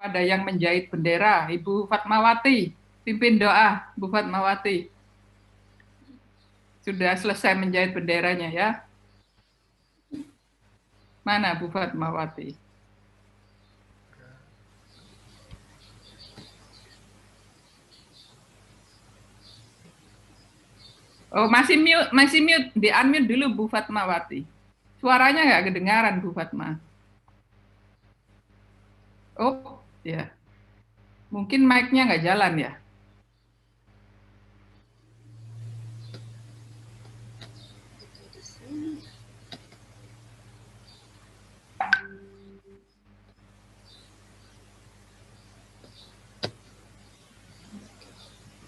pada yang menjahit bendera. Ibu Fatmawati, pimpin doa, Bu Fatmawati. Sudah selesai menjahit benderanya ya. Mana Bu Fatmawati? Oh, masih mute. Di-unmute dulu Bu Fatmawati. Suaranya nggak kedengaran Bu Fatma. Oh, ya. Mungkin mic-nya nggak jalan ya.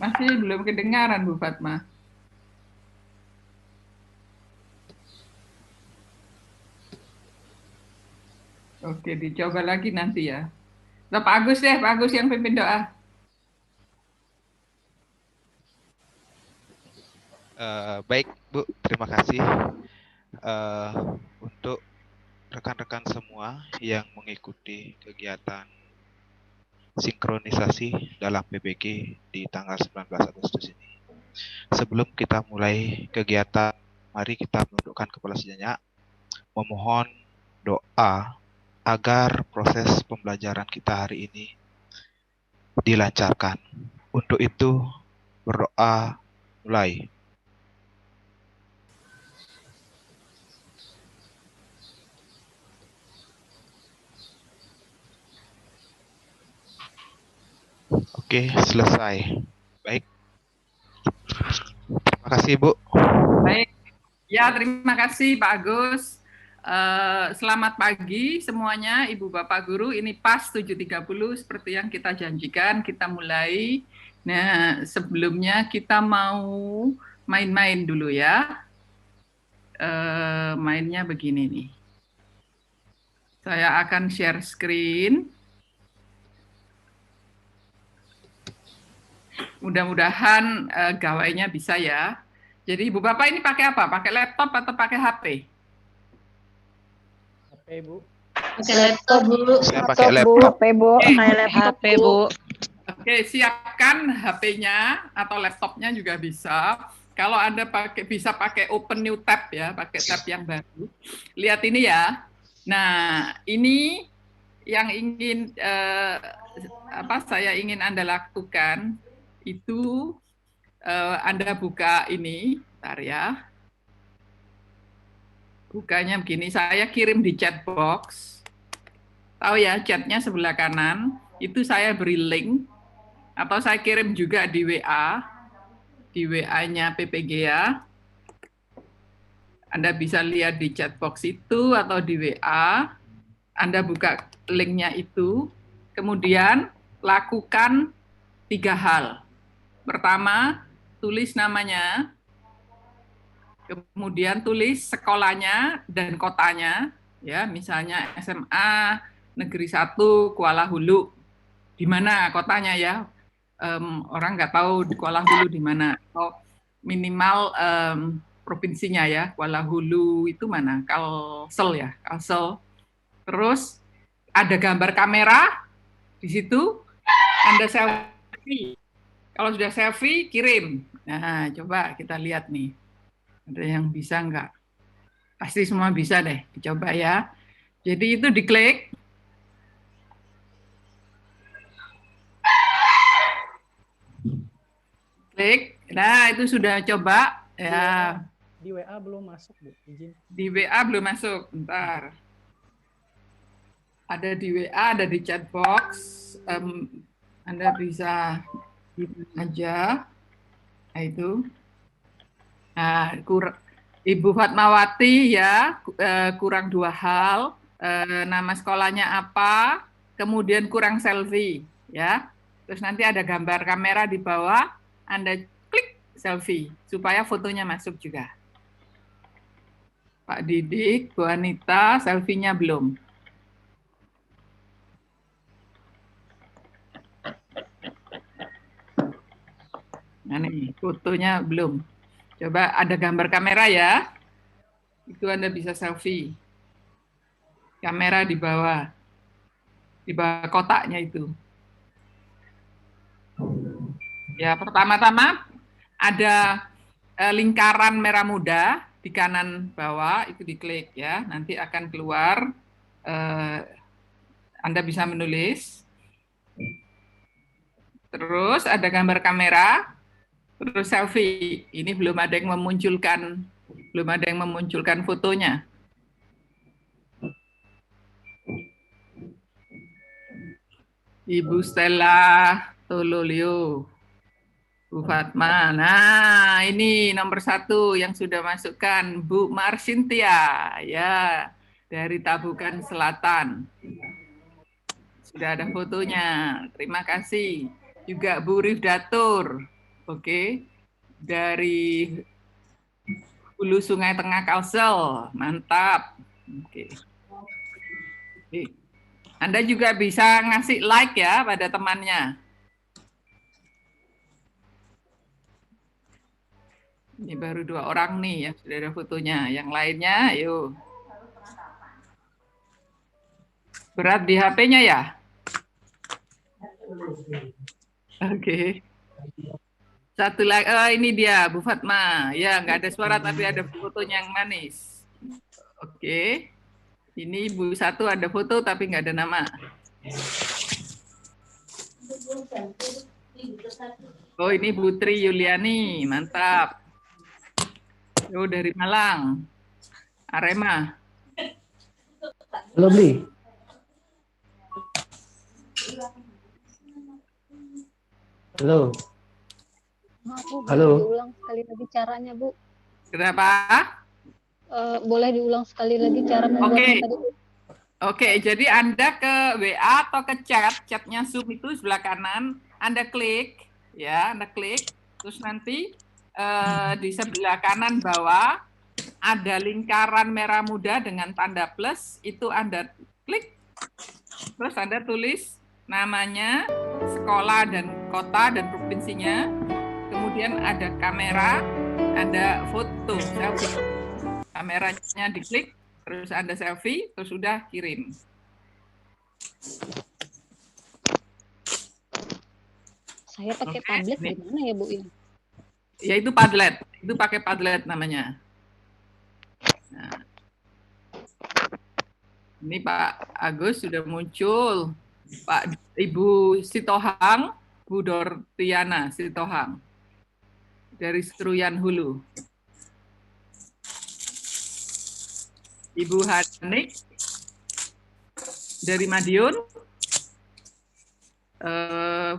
Masih belum kedengaran Bu Fatma. Oke, dicoba lagi nanti ya. Nah, Pak Agus deh, Pak Agus yang pimpin doa. Baik, Bu, terima kasih untuk rekan-rekan semua yang mengikuti kegiatan sinkronisasi dalam PBG di tanggal 19 Agustus ini. Sebelum kita mulai kegiatan, mari kita menundukkan kepala sejenak, memohon doa agar proses pembelajaran kita hari ini dilancarkan. Untuk itu, berdoa mulai. Oke, selesai. Baik. Terima kasih, Bu. Baik. Ya, terima kasih Pak Agus. Selamat pagi semuanya, Ibu Bapak Guru. Ini PAS 7.30 seperti yang kita janjikan, kita mulai. Nah, sebelumnya kita mau main-main dulu ya. Mainnya begini nih. Saya akan share screen. Mudah-mudahan gawainya bisa ya. Jadi Ibu Bapak ini pakai apa? Pakai laptop atau pakai HP? HP, Bu. Pakai laptop dulu. Saya pakai laptop. HP, Bu. Pakai laptop, Bu. Oke, siapkan HP-nya atau laptopnya juga bisa. Kalau Anda bisa pakai open new tab ya, pakai tab yang baru. Lihat ini ya. Nah, ini yang ingin saya ingin Anda lakukan itu Anda buka ini, bentar ya. Bukanya begini, saya kirim di chat box. Tahu ya, chatnya sebelah kanan, itu saya beri link, atau saya kirim juga di WA-nya PPGA. Anda bisa lihat di chat box itu atau di WA. Anda buka linknya itu, kemudian lakukan 3 hal. Pertama, tulis namanya, kemudian tulis sekolahnya dan kotanya, ya, misalnya SMA Negeri 1 Kuala Hulu. Di mana kotanya ya? Orang nggak tahu di Kuala Hulu di mana. Oh, minimal provinsinya ya. Kuala Hulu itu mana? Kalsel ya, Kalsel. Terus ada gambar kamera di situ. Anda selfie. Kalau sudah selfie, kirim. Nah, coba kita lihat nih. Ada yang bisa nggak? Pasti semua bisa deh, dicoba ya. Jadi itu diklik. Klik. Nah, itu sudah coba. Ya. Di WA belum masuk, Bu. Izin. Di WA belum masuk. Bentar. Ada di WA, ada di chat box. Anda bisa aja. Nah, itu. Nah, Ibu Fatmawati ya, kurang 2 hal. Nama sekolahnya apa, kemudian kurang selfie. Ya. Terus nanti ada gambar kamera di bawah, Anda klik selfie, supaya fotonya masuk juga. Pak Didik, Bu Anita, selfie-nya belum. Nah nih, fotonya belum. Coba ada gambar kamera ya. Itu Anda bisa selfie. Kamera di bawah. di bawah kotaknya itu. Ya, pertama-tama ada lingkaran merah muda di kanan bawah, itu diklik ya. Nanti akan keluar, Anda bisa menulis. Terus ada gambar kamera, terus selfie. Ini belum ada yang memunculkan fotonya. Ibu Stella Tololio, Bu Fatma. Nah, ini nomor 1 yang sudah masukkan, Bu Marsintia, ya, dari Tabukan Selatan. Sudah ada fotonya. Terima kasih. Juga Bu Rifdatur, oke, dari Hulu Sungai Tengah Kalsel, mantap. Oke. Anda juga bisa ngasih like ya pada temannya. Ini baru 2 orang nih yang sudah ada fotonya. Yang lainnya, yuk. Berat di HP-nya ya? Oke. Satu lagi, oh ini dia Bu Fatma. Ya, nggak ada suara tapi ada fotonya yang manis. Oke. Ini Bu 1 ada foto tapi nggak ada nama. Oh ini Putri Yuliani, mantap. Oh dari Malang, Arema. Halo, Bli. Halo. Maaf, Bu, Halo. boleh diulang sekali lagi caranya, Bu? Kenapa? Boleh diulang sekali lagi cara membuatnya tadi, Bu? Oke, jadi Anda ke WA atau ke chatnya Zoom itu sebelah kanan, Anda klik, ya, Anda klik, terus nanti di sebelah kanan bawah ada lingkaran merah muda dengan tanda plus, itu Anda klik, terus Anda tulis namanya, sekolah dan kota dan provinsinya, kemudian ada kamera, Anda foto, selfie. Kameranya diklik, terus Anda selfie, terus sudah kirim. Saya pakai tablet gimana ya, Bu? Ya itu Padlet, itu pakai Padlet namanya. Nah, ini Pak Agus sudah muncul, Pak Ibu Sitohang, Bu Dortiana Sitohang dari Seruyan Hulu. Ibu Hanik dari Madiun.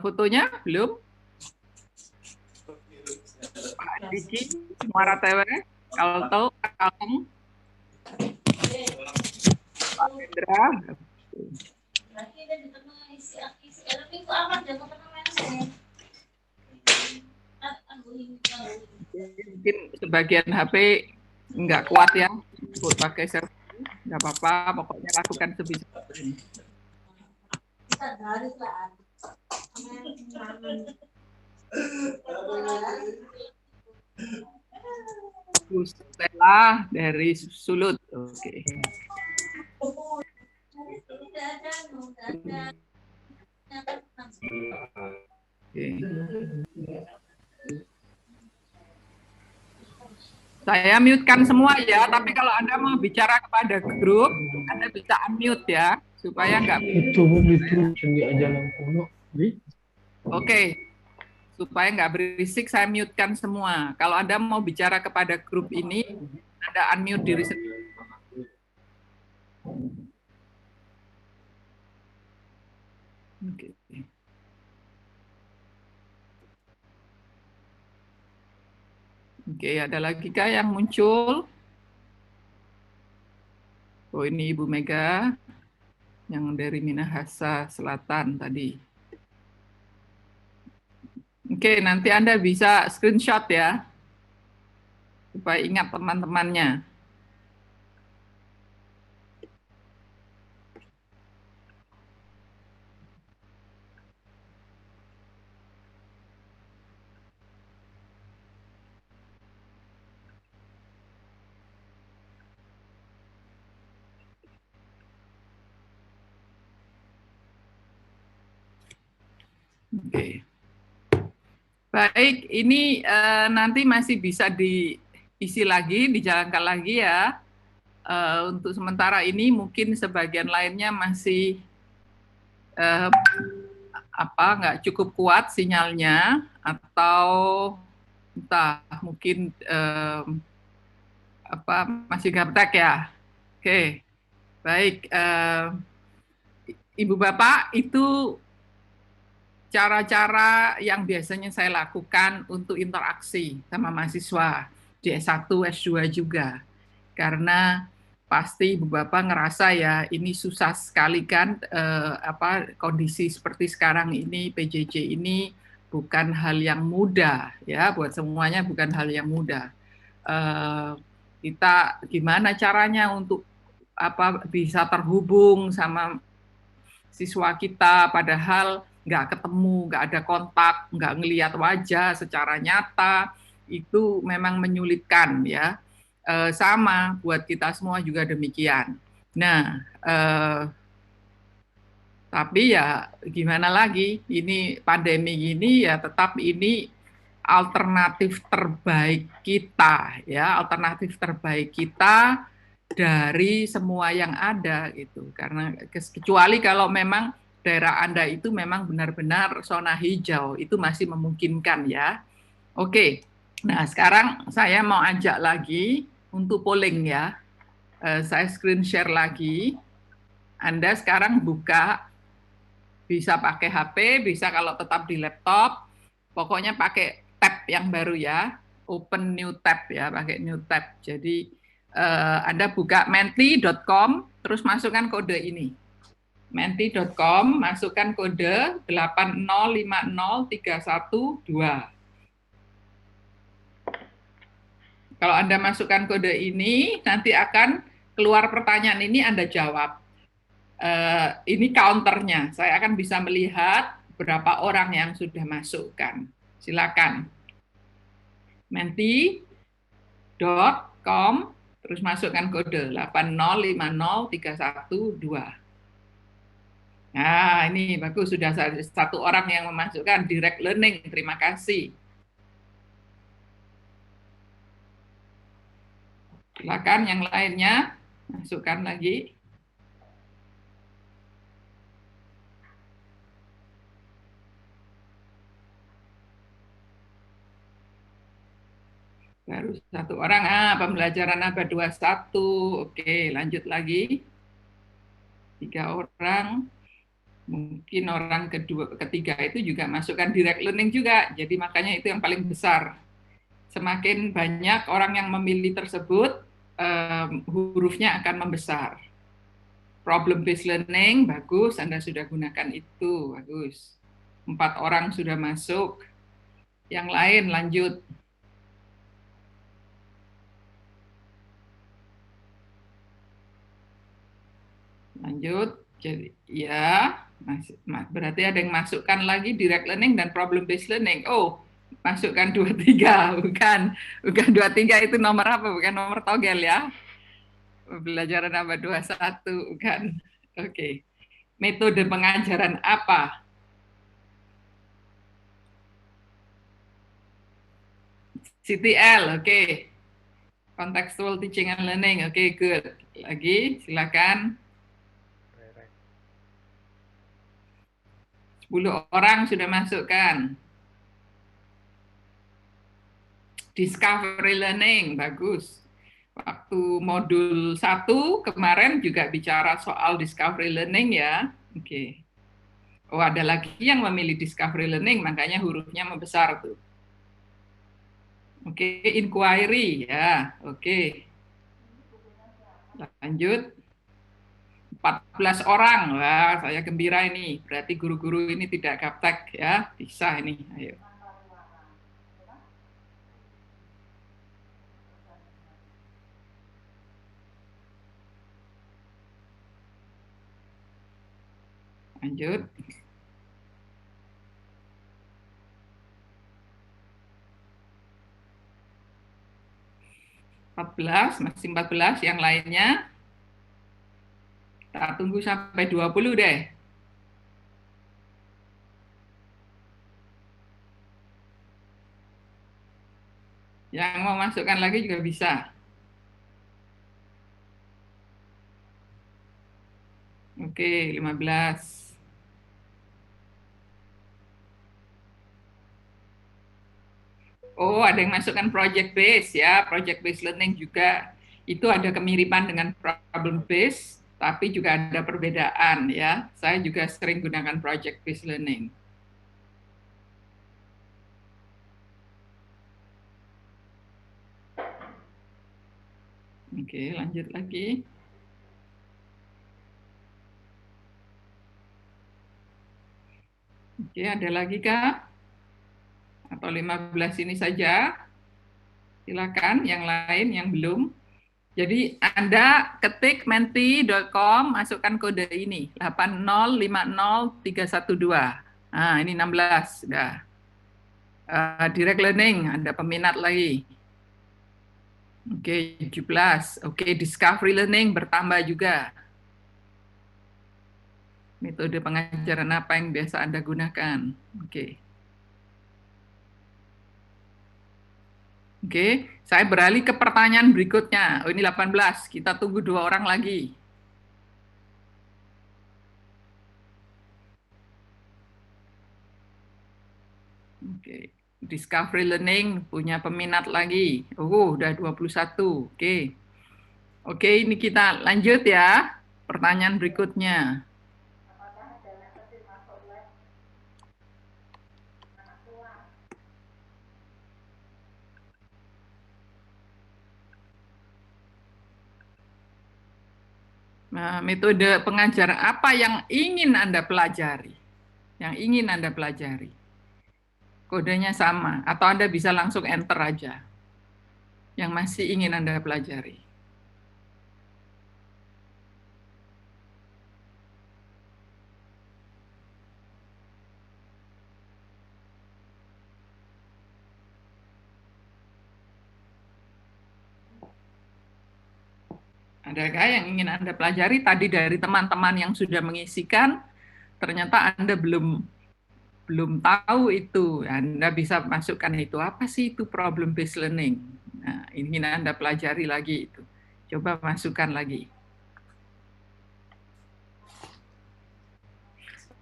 Fotonya belum? Pak Diki, Muara Tewe, Kalteng, Pak Hendra. Mungkin sebagian HP nggak kuat ya, buat pakai server, nggak apa-apa, pokoknya lakukan sebisa mungkin. Bu Stella dari Sulut, oke. Saya mute-kan semua ya, tapi kalau Anda mau bicara kepada grup, Anda bisa unmute ya, supaya nggak... Oke, supaya nggak berisik, saya mute-kan semua. Kalau Anda mau bicara kepada grup ini, Anda unmute diri sendiri. Oke. Oke, ada lagi kah yang muncul? Oh, ini Ibu Mega yang dari Minahasa Selatan tadi. Oke, nanti Anda bisa screenshot ya, supaya ingat teman-temannya. Oke. Baik, ini nanti masih bisa diisi lagi, dijalankan lagi ya. Untuk sementara ini mungkin sebagian lainnya masih nggak cukup kuat sinyalnya, atau entah mungkin masih gaptek ya. Oke, baik. Ibu Bapak, itu cara-cara yang biasanya saya lakukan untuk interaksi sama mahasiswa di S1, S2 juga. Karena pasti Ibu Bapak ngerasa ya ini susah sekali kan, kondisi seperti sekarang ini, PJJ ini bukan hal yang mudah ya, buat semuanya bukan hal yang mudah. Kita gimana caranya untuk bisa terhubung sama siswa kita, padahal nggak ketemu, nggak ada kontak, nggak ngelihat wajah secara nyata, itu memang menyulitkan ya. Sama buat kita semua juga demikian. Nah, tapi ya gimana lagi, ini pandemi gini ya tetap ini alternatif terbaik kita ya, alternatif terbaik kita dari semua yang ada gitu. Karena kecuali kalau memang daerah Anda itu memang benar-benar zona hijau, itu masih memungkinkan ya. Oke. Nah, sekarang saya mau ajak lagi untuk polling ya. Saya screen share lagi. Anda sekarang buka, bisa pakai HP, bisa kalau tetap di laptop, pokoknya pakai tab yang baru ya, open new tab ya, pakai new tab. Jadi Anda buka menti.com, terus masukkan kode ini. Menti.com, masukkan kode 8050312. Kalau Anda masukkan kode ini, nanti akan keluar pertanyaan ini, Anda jawab. Ini counternya, saya akan bisa melihat berapa orang yang sudah masukkan. Silakan. Menti.com, terus masukkan kode 8050312. Nah, ini bagus, sudah satu orang yang memasukkan direct learning. Terima kasih. Silakan yang lainnya, masukkan lagi. Baru satu orang, pembelajaran abad 21. Oke, lanjut lagi. 3 orang. Mungkin orang ketiga itu juga masukkan direct learning juga. Jadi makanya itu yang paling besar. Semakin banyak orang yang memilih tersebut, hurufnya akan membesar. Problem based learning, bagus, Anda sudah gunakan itu, bagus. 4 orang sudah masuk. Yang lain lanjut. Lanjut, jadi ya, berarti ada yang masukkan lagi direct learning dan problem based learning. Oh, masukkan 23, bukan 23 itu nomor apa? Bukan nomor togel ya. Pembelajaran abad 21, bukan. Oke. Metode pengajaran apa? CTL, oke. Contextual teaching and learning, oke, good. Lagi, silakan. 10 orang sudah masukkan. Discovery learning, bagus. Waktu modul 1 kemarin juga bicara soal discovery learning ya. Oke. Oh, ada lagi yang memilih discovery learning, makanya hurufnya membesar tuh. Oke, inquiry ya. Oke. Lanjut. 14 orang. Wah, saya gembira ini. Berarti guru-guru ini tidak gaptek ya. Bisa ini. Ayo. Lanjut. Masih 14, yang lainnya kita tunggu sampai 20 deh. Yang mau masukkan lagi juga bisa. Oke, 15. Oh, ada yang masukkan project base ya, project base learning juga. Itu ada kemiripan dengan problem base, tapi juga ada perbedaan ya. Saya juga sering gunakan project base learning. Oke, lanjut lagi. Oke, ada lagi Kak? Atau 15 ini saja? Silakan, yang lain yang belum. Jadi Anda ketik menti.com, masukkan kode ini, 8050312. Nah, ini 16, sudah. Direct learning, ada peminat lagi. Oke, 17. Oke, discovery learning bertambah juga. Metode pengajaran apa yang biasa Anda gunakan? Oke. Oke, saya beralih ke pertanyaan berikutnya. Oh, ini 18. Kita tunggu 2 orang lagi. Oke. Discovery learning punya peminat lagi. Udah 21. Oke. Oke, ini kita lanjut ya. Pertanyaan berikutnya. Nah, metode pengajaran apa yang ingin Anda pelajari? Yang ingin Anda pelajari. Kodenya sama, atau Anda bisa langsung enter aja. Yang masih ingin Anda pelajari. Adakah yang ingin Anda pelajari tadi dari teman-teman yang sudah mengisikan, ternyata Anda belum tahu itu. Anda bisa masukkan itu. Apa sih itu problem based learning? Nah, ingin Anda pelajari lagi itu. Coba masukkan lagi.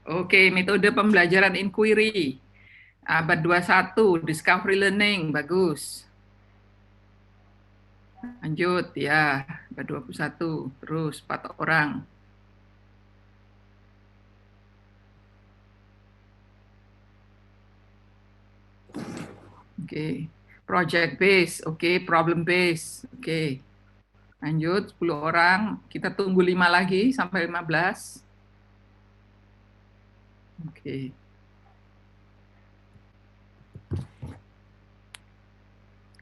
Oke, metode pembelajaran inquiry. Abad 21, discovery learning, bagus. Lanjut, ya, abad 21, terus 4 orang. Oke, project base, oke, problem base, oke. Lanjut, 10 orang, kita tunggu 5 lagi sampai 15. Oke.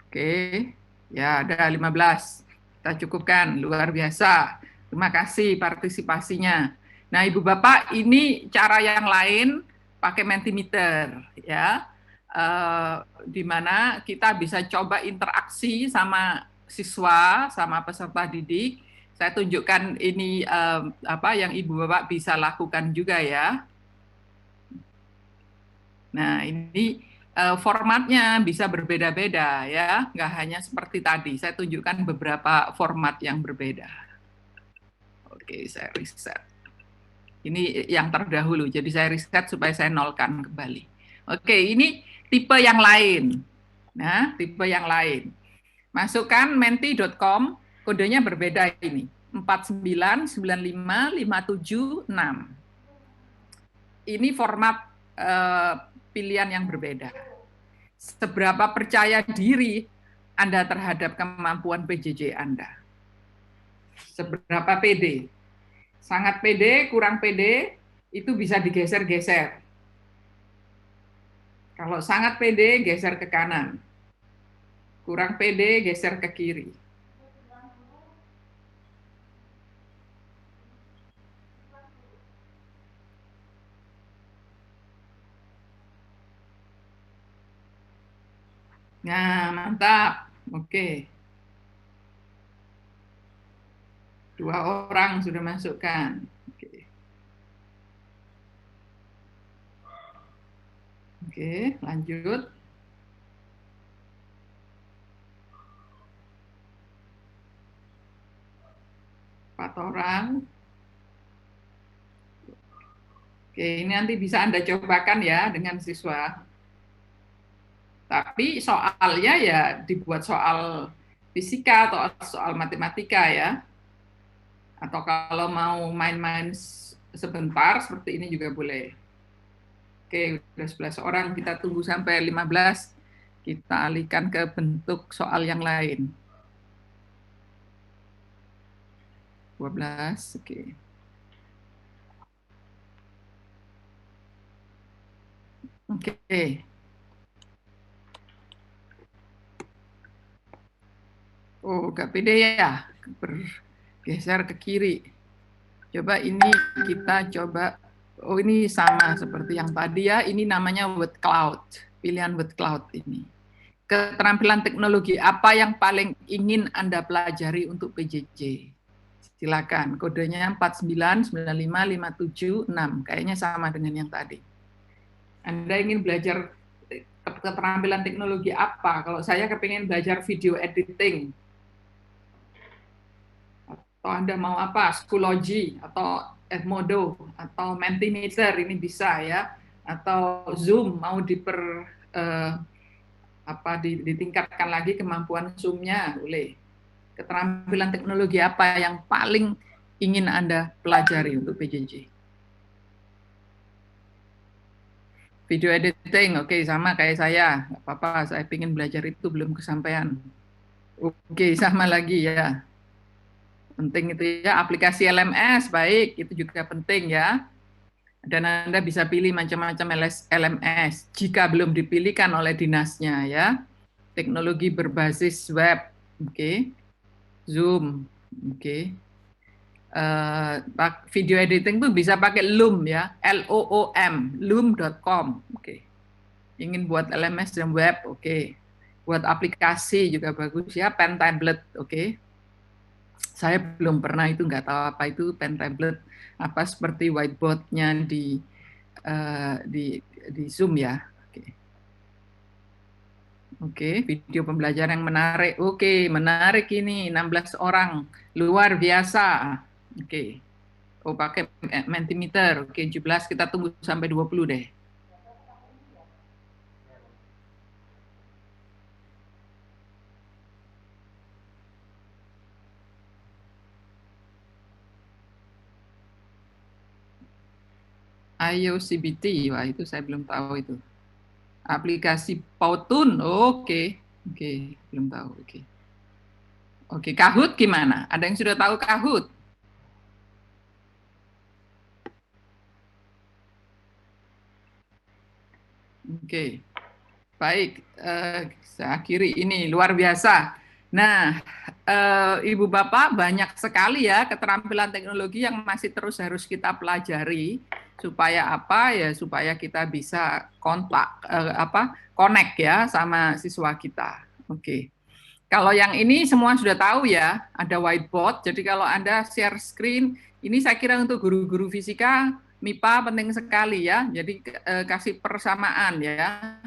Oke, ya ada 15. Kita cukupkan, luar biasa. Terima kasih partisipasinya. Nah, Ibu Bapak, ini cara yang lain pakai Mentimeter ya. Di mana kita bisa coba interaksi sama siswa, sama peserta didik. Saya tunjukkan ini apa yang Ibu Bapak bisa lakukan juga ya. Nah, ini formatnya bisa berbeda-beda ya, nggak hanya seperti tadi. Saya tunjukkan beberapa format yang berbeda. Oke, saya reset. Ini yang terdahulu, jadi saya reset supaya saya nolkan kembali. Oke, ini tipe yang lain. Nah, tipe yang lain. Masukkan menti.com, kodenya berbeda ini. 4995557 6. Ini format pilihan yang berbeda. Seberapa percaya diri Anda terhadap kemampuan PJJ Anda? Seberapa pede? Sangat pede, kurang pede, itu bisa digeser-geser. Kalau sangat pede, geser ke kanan. Kurang pede, geser ke kiri. Nah, mantap. Oke. 2 orang sudah masukkan. Oke. Oke, lanjut. 4 orang. Oke, ini nanti bisa Anda cobakan ya dengan siswa. Tapi soalnya ya dibuat soal fisika atau soal matematika ya. Atau kalau mau main-main sebentar seperti ini juga boleh. Oke, udah 11 orang, kita tunggu sampai 15. Kita alihkan ke bentuk soal yang lain. 12, oke. Oke. Oh, nggak pede ya, bergeser ke kiri. Coba ini kita coba, oh ini sama seperti yang tadi ya, ini namanya word cloud, pilihan word cloud ini. Keterampilan teknologi apa yang paling ingin Anda pelajari untuk PJJ? Silakan, kodenya 4995576, kayaknya sama dengan yang tadi. Anda ingin belajar keterampilan teknologi apa? Kalau saya kepingin belajar video editing, atau Anda mau apa? Schoology, atau Edmodo, atau Mentimeter, ini bisa ya. Atau Zoom, mau ditingkatkan lagi kemampuan Zoom-nya, boleh. Keterampilan teknologi apa yang paling ingin Anda pelajari untuk PJJ? Video editing, oke, sama kayak saya. Nggak apa-apa, saya ingin belajar itu, belum kesampaian. Oke, sama lagi ya. Penting itu ya, aplikasi LMS, baik, itu juga penting ya. Dan Anda bisa pilih macam-macam LMS, jika belum dipilihkan oleh dinasnya ya. Teknologi berbasis web, oke. Zoom, oke. Video editing tuh bisa pakai Loom ya, Loom, loom.com, oke. Ingin buat LMS dan web, oke. Buat aplikasi juga bagus ya, pen tablet, oke. Saya belum pernah itu, nggak tahu apa itu pen tablet, apa seperti whiteboard-nya di Zoom ya. Oke, video pembelajaran yang menarik. Oke, menarik ini, 16 orang, luar biasa. Oke. Oh, pakai Mentimeter. Oke, 17, kita tunggu sampai 20 deh. IOCBT, wah itu saya belum tahu itu. Aplikasi Powtoon, oke. Oke, belum tahu, oke. Oke, Kahoot gimana? Ada yang sudah tahu Kahoot? Oke, baik. Saya akhiri ini, luar biasa. Nah, Ibu Bapak, banyak sekali ya keterampilan teknologi yang masih terus harus kita pelajari supaya apa ya, supaya kita bisa connect ya sama siswa kita. Oke. Kalau yang ini semua sudah tahu ya, ada whiteboard. Jadi kalau Anda share screen, ini saya kira untuk guru-guru fisika, MIPA penting sekali ya. Jadi kasih persamaan ya.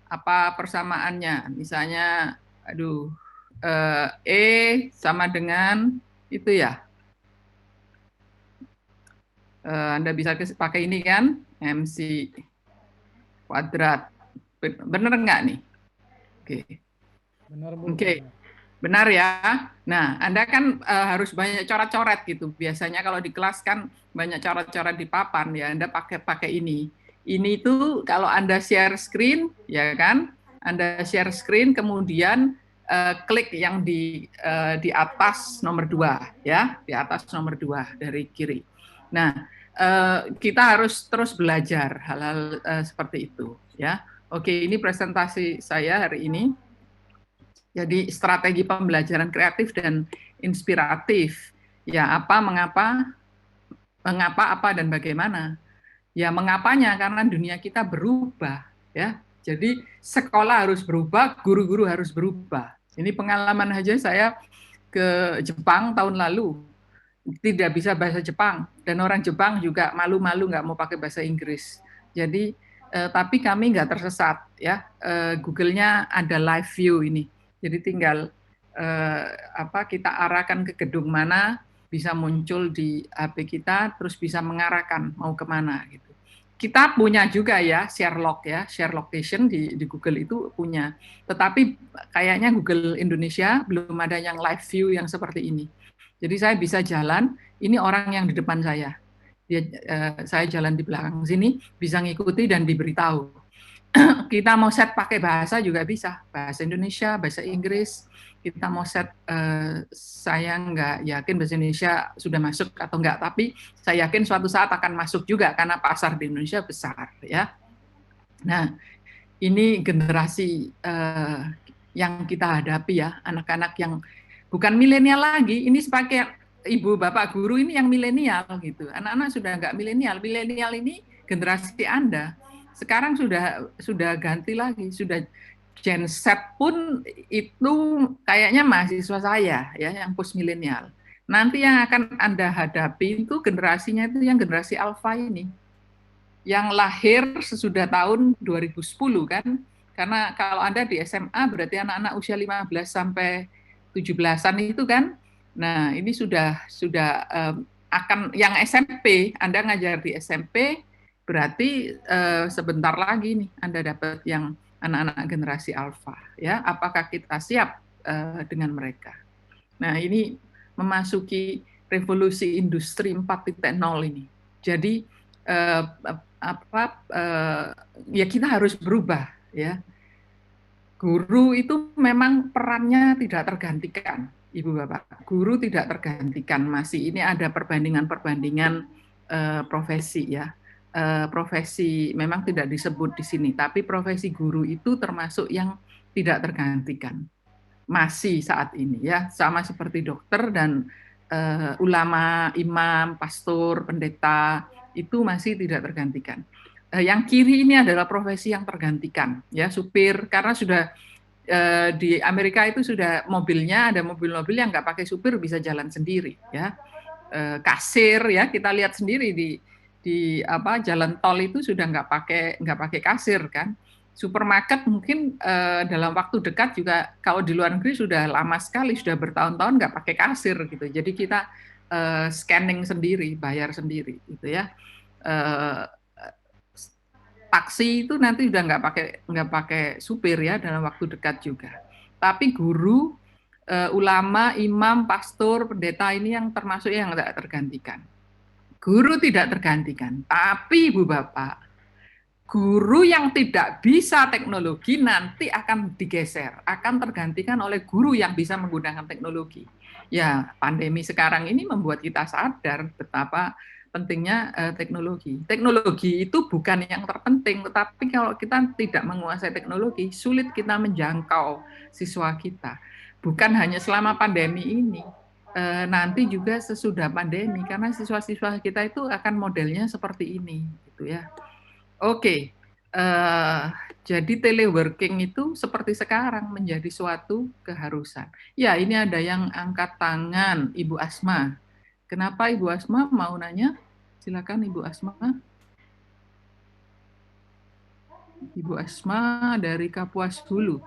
Apa persamaannya? Misalnya, E sama dengan itu ya. Anda bisa pakai ini kan, MC kuadrat. Benar nggak nih? Oke. Benar, Bu. Oke. Benar ya. Nah, Anda kan harus banyak coret-coret gitu. Biasanya kalau di kelas kan banyak coret-coret di papan ya. Anda pakai ini. Ini tuh kalau Anda share screen, ya kan? Anda share screen, kemudian klik yang di atas nomor 2 ya, di atas nomor 2 dari kiri. Nah, kita harus terus belajar hal-hal seperti itu ya. Oke, ini presentasi saya hari ini. Jadi strategi pembelajaran kreatif dan inspiratif. Ya, mengapa, apa, dan bagaimana. Ya, mengapanya karena dunia kita berubah ya. Jadi sekolah harus berubah, guru-guru harus berubah. Ini pengalaman aja saya ke Jepang tahun lalu. Tidak bisa bahasa Jepang dan orang Jepang juga malu-malu nggak mau pakai bahasa Inggris. Jadi tapi kami nggak tersesat ya. Google-nya ada live view ini. Jadi tinggal kita arahkan ke gedung mana, bisa muncul di HP kita, terus bisa mengarahkan mau kemana gitu. Kita punya juga ya share location di Google itu punya. Tetapi kayaknya Google Indonesia belum ada yang live view yang seperti ini. Jadi saya bisa jalan, ini orang yang di depan saya. Saya jalan di belakang sini, bisa ngikuti dan diberitahu. Kita mau set pakai bahasa juga bisa, bahasa Indonesia, bahasa Inggris. Kita mau set, saya nggak yakin bahasa Indonesia sudah masuk atau enggak, tapi saya yakin suatu saat akan masuk juga karena pasar di Indonesia besar, ya. Nah, ini generasi yang kita hadapi ya, anak-anak yang bukan milenial lagi, ini sebagai ibu bapak guru ini yang milenial gitu. Anak-anak sudah nggak milenial, milenial ini generasi Anda. Sekarang sudah ganti lagi, sudah Gen Z pun itu kayaknya mahasiswa saya ya yang post milenial. Nanti yang akan Anda hadapi itu generasinya itu yang generasi alpha ini. Yang lahir sesudah tahun 2010 kan. Karena kalau Anda di SMA berarti anak-anak usia 15 sampai 17-an itu kan. Nah, ini sudah akan yang SMP, Anda ngajar di SMP berarti sebentar lagi nih Anda dapat yang anak-anak generasi alfa ya. Apakah kita siap dengan mereka? Nah, ini memasuki revolusi industri 4.0 ini. Jadi ya kita harus berubah ya. Guru itu memang perannya tidak tergantikan, Ibu Bapak. Guru tidak tergantikan, masih ini ada perbandingan profesi ya. Profesi memang tidak disebut di sini, tapi profesi guru itu termasuk yang tidak tergantikan. Masih saat ini ya, sama seperti dokter dan ulama, imam, pastor, pendeta itu masih tidak tergantikan. Yang kiri ini adalah profesi yang tergantikan ya, supir, karena sudah di Amerika itu sudah mobilnya ada mobil-mobil yang nggak pakai supir bisa jalan sendiri ya. Kasir ya, kita lihat sendiri di jalan tol itu sudah nggak pakai kasir kan. Supermarket mungkin dalam waktu dekat juga kalau di luar negeri sudah lama sekali, sudah bertahun-tahun nggak pakai kasir gitu. Jadi kita scanning sendiri, bayar sendiri gitu ya. Taksi itu nanti udah nggak pakai supir ya dalam waktu dekat juga. Tapi guru, ulama, imam, pastor, pendeta ini yang termasuk yang tidak tergantikan. Guru tidak tergantikan, tapi Ibu Bapak, guru yang tidak bisa teknologi nanti akan digeser, akan tergantikan oleh guru yang bisa menggunakan teknologi. Ya, pandemi sekarang ini membuat kita sadar betapa pentingnya teknologi. Teknologi itu bukan yang terpenting, tetapi kalau kita tidak menguasai teknologi, sulit kita menjangkau siswa kita. Bukan hanya selama pandemi ini, nanti juga sesudah pandemi, karena siswa-siswa kita itu akan modelnya seperti ini, gitu ya. Oke, jadi teleworking itu seperti sekarang menjadi suatu keharusan. Ya, ini ada yang angkat tangan, Ibu Asma. Kenapa Ibu Asma mau nanya? Silakan Ibu Asma. Ibu Asma dari Kapuas Hulu.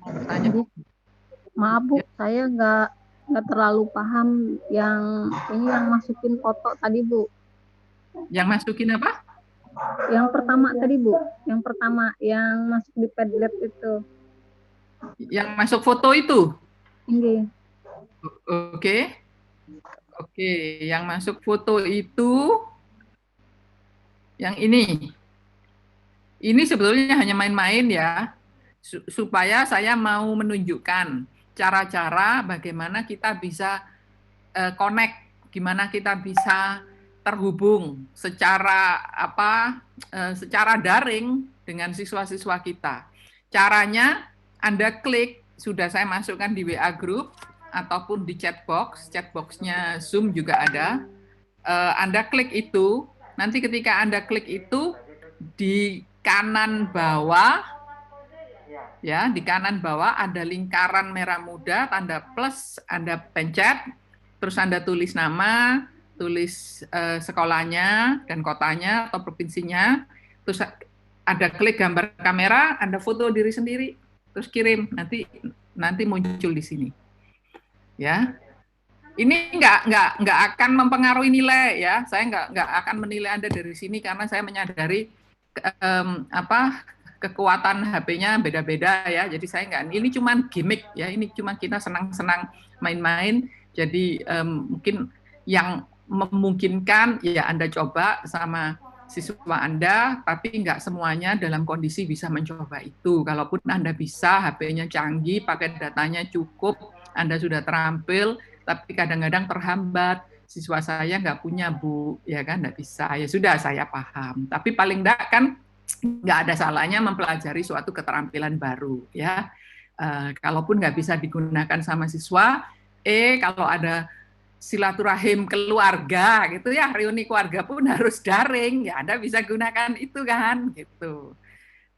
Tanya. Maaf Bu, saya nggak terlalu paham yang ini yang masukin foto tadi Bu. Yang masukin apa? Yang pertama tadi Bu, yang pertama yang masuk di Padlet itu. Yang masuk foto itu? Ini. Oke. Oke, yang masuk foto itu yang ini. Ini sebetulnya hanya main-main ya, supaya saya mau menunjukkan cara-cara bagaimana kita bisa connect, gimana kita bisa terhubung secara secara daring dengan siswa-siswa kita. Caranya Anda klik, sudah saya masukkan di WA group ataupun di chatbox-nya Zoom juga ada. Anda klik itu, nanti ketika Anda klik itu di kanan bawah, ya di kanan bawah ada lingkaran merah muda, tanda plus, Anda pencet, terus Anda tulis nama, tulis sekolahnya dan kotanya atau provinsinya, terus Anda klik gambar kamera, Anda foto diri sendiri, terus kirim, nanti muncul di sini. Ya, Ini nggak akan mempengaruhi nilai ya. Saya nggak akan menilai Anda dari sini karena saya menyadari apa kekuatan HP-nya beda-beda ya. Jadi saya nggak. Ini cuma gimmick ya. Ini cuma kita senang-senang main-main. Jadi mungkin yang memungkinkan ya Anda coba sama siswa Anda, tapi nggak semuanya dalam kondisi bisa mencoba itu. Kalaupun Anda bisa, HP-nya canggih, pakai datanya cukup, Anda sudah terampil, tapi kadang-kadang terhambat. Siswa saya nggak punya, Bu, ya kan, nggak bisa. Ya sudah, saya paham. Tapi paling nggak kan nggak ada salahnya mempelajari suatu keterampilan baru, ya. Kalaupun nggak bisa digunakan sama siswa, kalau ada silaturahim keluarga gitu ya, reuni keluarga pun harus daring, ya Anda bisa gunakan itu kan, gitu.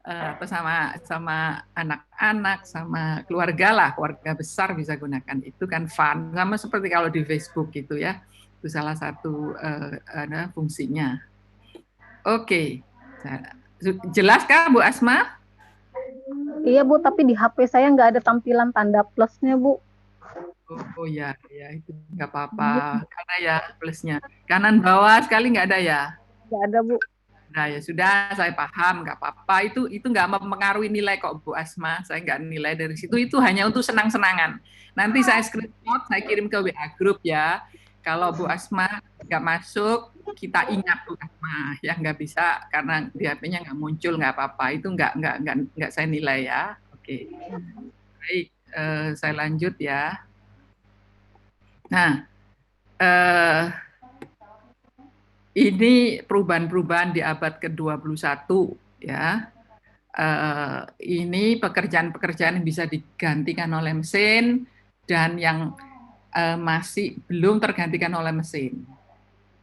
Atau sama anak-anak, sama keluarga lah, keluarga besar bisa gunakan itu kan fun, sama seperti kalau di Facebook gitu ya, itu salah satu fungsinya. Oke, jelas kah Bu Asma? Iya Bu, tapi di HP saya nggak ada tampilan tanda plusnya Bu. Oh ya, ya itu nggak apa-apa, karena ya plusnya kanan bawah sekali nggak ada ya. Nggak ada Bu. Nah ya sudah, saya paham, nggak apa-apa. Itu nggak mempengaruhi nilai kok Bu Asma. Saya nggak nilai dari situ. Itu hanya untuk senang-senangan. Nanti saya screenshot, saya kirim ke WA Group ya. Kalau Bu Asma nggak masuk, kita ingat Bu Asma. Ya nggak bisa karena di HP-nya nggak muncul, nggak apa-apa. Itu nggak saya nilai ya. Oke. Baik, saya lanjut ya. Nah, ini perubahan-perubahan di abad ke-21 ya. Ini pekerjaan-pekerjaan yang bisa digantikan oleh mesin dan yang masih belum tergantikan oleh mesin.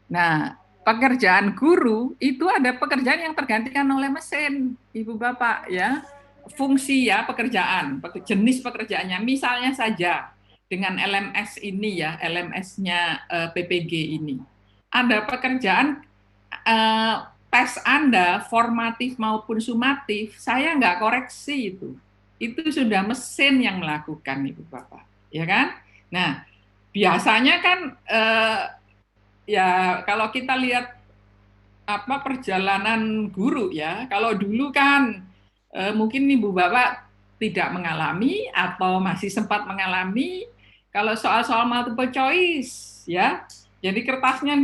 Nah, pekerjaan guru itu ada pekerjaan yang tergantikan oleh mesin, Ibu Bapak ya. Fungsi ya pekerjaan, jenis pekerjaannya. Misalnya saja dengan LMS ini ya, LMS-nya PPG ini. Ada pekerjaan tes Anda, formatif maupun sumatif, saya nggak koreksi itu. Itu sudah mesin yang melakukan, Ibu Bapak. Ya kan? Nah, biasanya kan ya kalau kita lihat apa perjalanan guru ya, kalau dulu kan mungkin Ibu Bapak tidak mengalami atau masih sempat mengalami kalau soal-soal multiple choice ya. Jadi kertasnya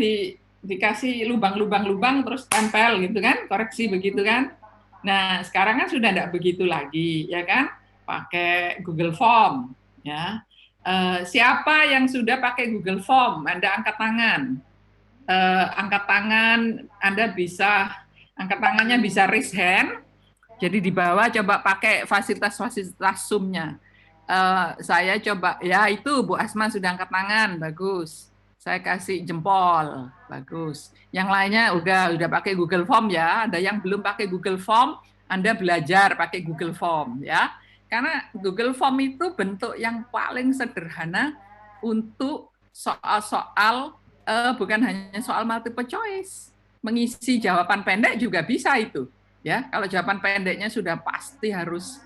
dikasih lubang-lubang terus tempel gitu kan, koreksi begitu kan. Nah, sekarang kan sudah tidak begitu lagi ya kan, pakai Google Form ya. Siapa yang sudah pakai Google Form? Anda angkat tangan. Angkat tangan, Anda bisa angkat tangannya bisa raise hand. Jadi di bawah coba pakai fasilitas Zoom-nya. Saya coba, ya itu Bu Asma sudah angkat tangan, bagus. Saya kasih jempol, bagus. Yang lainnya udah pakai Google Form ya. Ada yang belum pakai Google Form, Anda belajar pakai Google Form ya. Karena Google Form itu bentuk yang paling sederhana untuk soal-soal bukan hanya soal multiple choice. Mengisi jawaban pendek juga bisa itu. Ya, kalau jawaban pendeknya sudah pasti harus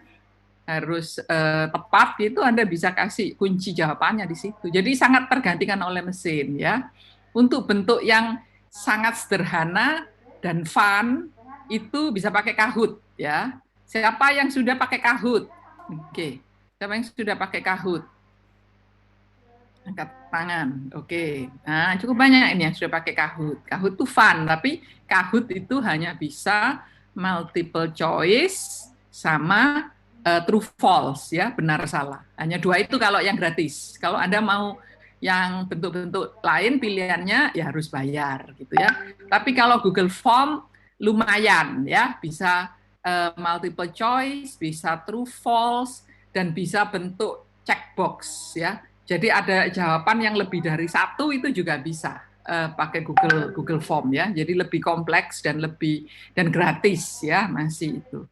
tepat gitu, Anda bisa kasih kunci jawabannya di situ. Jadi sangat tergantikan oleh mesin ya. Untuk bentuk yang sangat sederhana dan fun itu bisa pakai Kahoot ya. Siapa yang sudah pakai Kahoot? Oke. Siapa yang sudah pakai Kahoot? Angkat tangan. Oke. Nah, cukup banyak ini yang sudah pakai Kahoot. Kahoot itu fun, tapi Kahoot itu hanya bisa multiple choice sama true false ya, benar salah. Hanya dua itu kalau yang gratis. Kalau Anda mau yang bentuk-bentuk lain pilihannya ya harus bayar gitu ya. Tapi kalau Google Form lumayan ya, bisa multiple choice, bisa true false dan bisa bentuk checkbox ya. Jadi ada jawaban yang lebih dari satu itu juga bisa pakai Google Form ya. Jadi lebih kompleks dan gratis ya masih itu.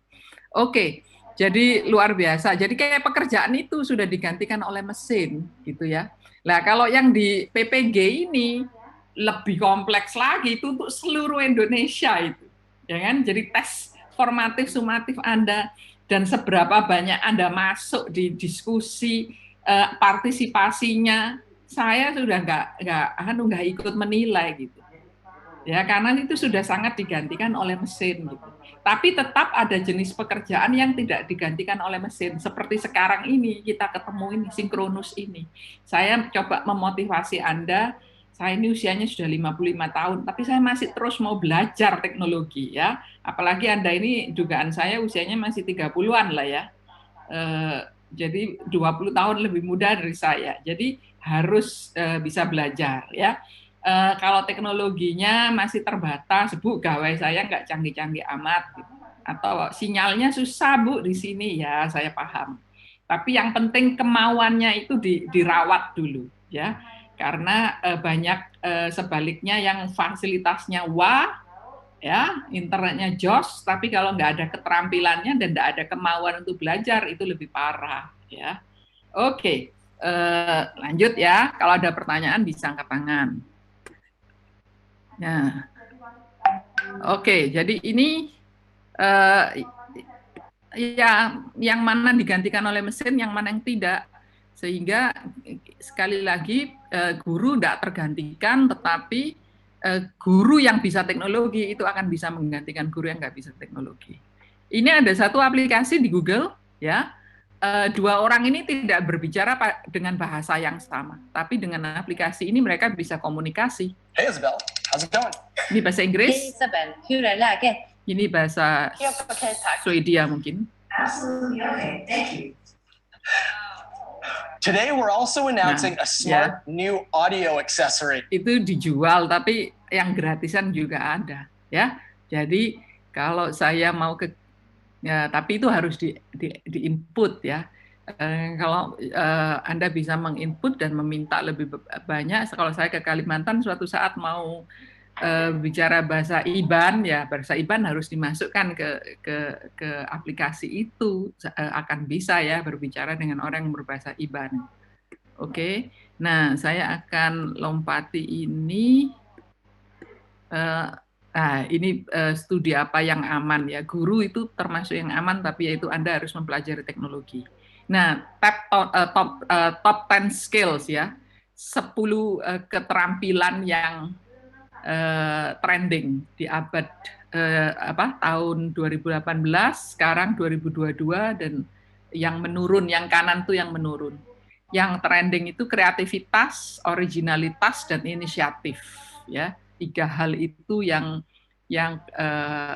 Oke, jadi luar biasa. Jadi kayak pekerjaan itu sudah digantikan oleh mesin gitu ya. Nah kalau yang di PPG ini lebih kompleks lagi itu untuk seluruh Indonesia itu, ya kan? Jadi tes formatif sumatif Anda dan seberapa banyak Anda masuk di diskusi partisipasinya saya sudah nggak ikut menilai gitu. Ya, karena itu sudah sangat digantikan oleh mesin gitu. Tapi tetap ada jenis pekerjaan yang tidak digantikan oleh mesin. Seperti sekarang ini kita ketemu ini sinkronus ini. Saya coba memotivasi Anda, saya ini usianya sudah 55 tahun, tapi saya masih terus mau belajar teknologi ya. Apalagi Anda ini dugaan saya usianya masih 30-an lah ya. Jadi 20 tahun lebih muda dari saya. Jadi harus bisa belajar ya. Kalau teknologinya masih terbatas, Bu, gawai saya nggak canggih-canggih amat, gitu. Atau sinyalnya susah, Bu, di sini ya, saya paham. Tapi yang penting kemauannya itu dirawat dulu, ya, karena banyak sebaliknya yang fasilitasnya wah, ya, internetnya jos, tapi kalau nggak ada keterampilannya dan nggak ada kemauan untuk belajar itu lebih parah, ya. Oke, lanjut ya. Kalau ada pertanyaan bisa angkat tangan. Nah, oke, jadi ini ya yang mana digantikan oleh mesin, yang mana yang tidak, sehingga sekali lagi guru tidak tergantikan, tetapi guru yang bisa teknologi itu akan bisa menggantikan guru yang nggak bisa teknologi. Ini ada satu aplikasi di Google, ya. Dua orang ini tidak berbicara dengan bahasa yang sama, tapi dengan aplikasi ini mereka bisa komunikasi. Hey Isabel, how's it going? Ini bahasa Inggris. Hey Isabel, hur är läget? Ini bahasa Helt okej, tack. Swedia mungkin. Absolutely okay, thank you. Today we're also announcing a smart new audio accessory. Itu dijual, tapi yang gratisan juga ada, ya. Jadi kalau saya mau ke, ya, tapi itu harus di input ya. Kalau Anda bisa menginput dan meminta lebih banyak, kalau saya ke Kalimantan suatu saat mau bicara bahasa IBAN, ya bahasa IBAN harus dimasukkan ke aplikasi itu, akan bisa ya berbicara dengan orang yang berbahasa IBAN. Oke, nah saya akan lompati ini. Nah, ini studi apa yang aman ya. Guru itu termasuk yang aman, tapi yaitu Anda harus mempelajari teknologi. Nah, top 10 skills ya. 10 keterampilan yang trending di abad tahun 2018, sekarang 2022, dan yang menurun, yang kanan tuh yang menurun. Yang trending itu kreativitas, originalitas, dan inisiatif ya. 3 hal itu yang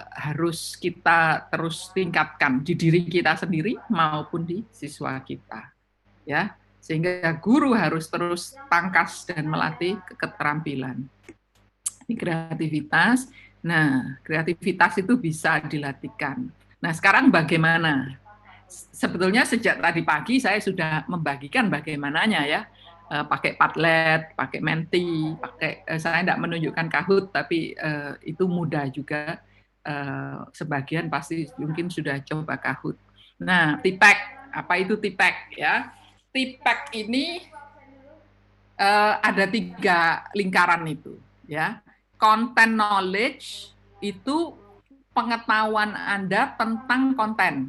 harus kita terus tingkatkan di diri kita sendiri maupun di siswa kita, ya, sehingga guru harus terus tangkas dan melatih keterampilan. Ini kreativitas. Nah, kreativitas itu bisa dilatihkan. Nah, sekarang bagaimana? Sebetulnya sejak tadi pagi saya sudah membagikan bagaimananya ya. Pakai Padlet, pakai Menti, saya tidak menunjukkan Kahoot, tapi itu mudah juga. Sebagian pasti mungkin sudah coba Kahoot. Nah, TPACK, apa itu TPACK ya? TPACK ini ada 3 lingkaran itu ya. Content knowledge itu pengetahuan Anda tentang konten.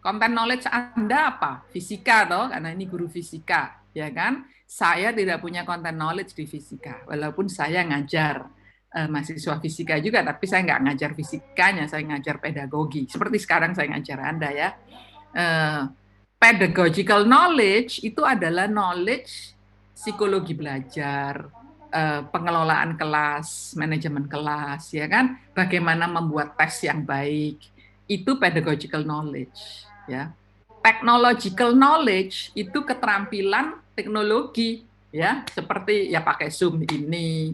Content knowledge Anda apa? Fisika toh, karena ini guru fisika, ya kan? Saya tidak punya content knowledge di fisika, walaupun saya ngajar mahasiswa fisika juga, tapi saya nggak ngajar fisikanya, saya ngajar pedagogi. Seperti sekarang saya ngajar Anda ya. Pedagogical knowledge itu adalah knowledge psikologi belajar, pengelolaan kelas, manajemen kelas, ya kan? Bagaimana membuat tes yang baik, itu pedagogical knowledge, ya. Technological knowledge itu keterampilan teknologi, ya, seperti ya pakai Zoom ini,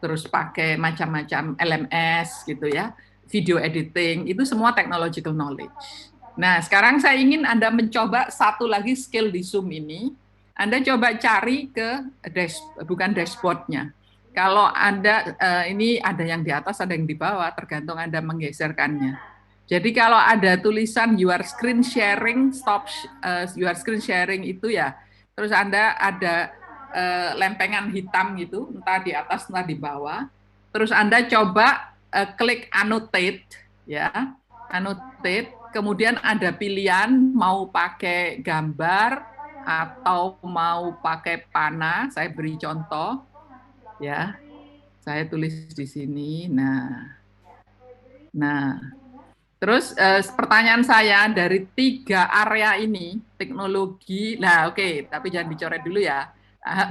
terus pakai macam-macam LMS gitu ya, video editing, itu semua technological knowledge. Nah, sekarang saya ingin Anda mencoba satu lagi skill di Zoom ini. Anda coba cari ke bukan dashboard-nya. Kalau Anda ini ada yang di atas, ada yang di bawah, tergantung Anda menggeserkannya. Jadi kalau ada tulisan your screen sharing, stop your screen sharing itu ya, terus Anda ada lempengan hitam gitu, entah di atas entah di bawah. Terus Anda coba klik annotate, ya, annotate. Kemudian ada pilihan mau pakai gambar, atau mau pakai panah, saya beri contoh ya. Saya tulis di sini. Nah, terus pertanyaan saya dari 3 area ini, teknologi, nah oke, tapi jangan dicoret dulu ya,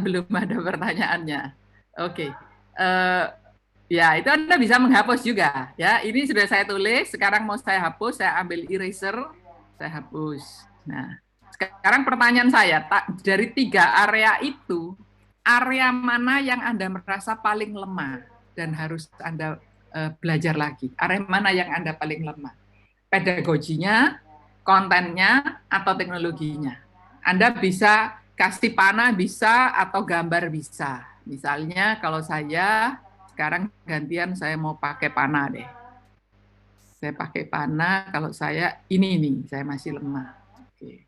belum ada pertanyaannya. Oke, ya itu Anda bisa menghapus juga. Ya, ini sudah saya tulis, sekarang mau saya hapus, saya ambil eraser, saya hapus. Nah, sekarang pertanyaan saya, dari 3 area itu, area mana yang Anda merasa paling lemah dan harus Anda belajar lagi? Area mana yang Anda paling lemah? Pedagoginya, kontennya, atau teknologinya. Anda bisa kasih panah bisa atau gambar bisa. Misalnya kalau saya sekarang gantian saya mau pakai panah deh. Saya pakai panah, kalau saya ini nih, saya masih lemah. Oke.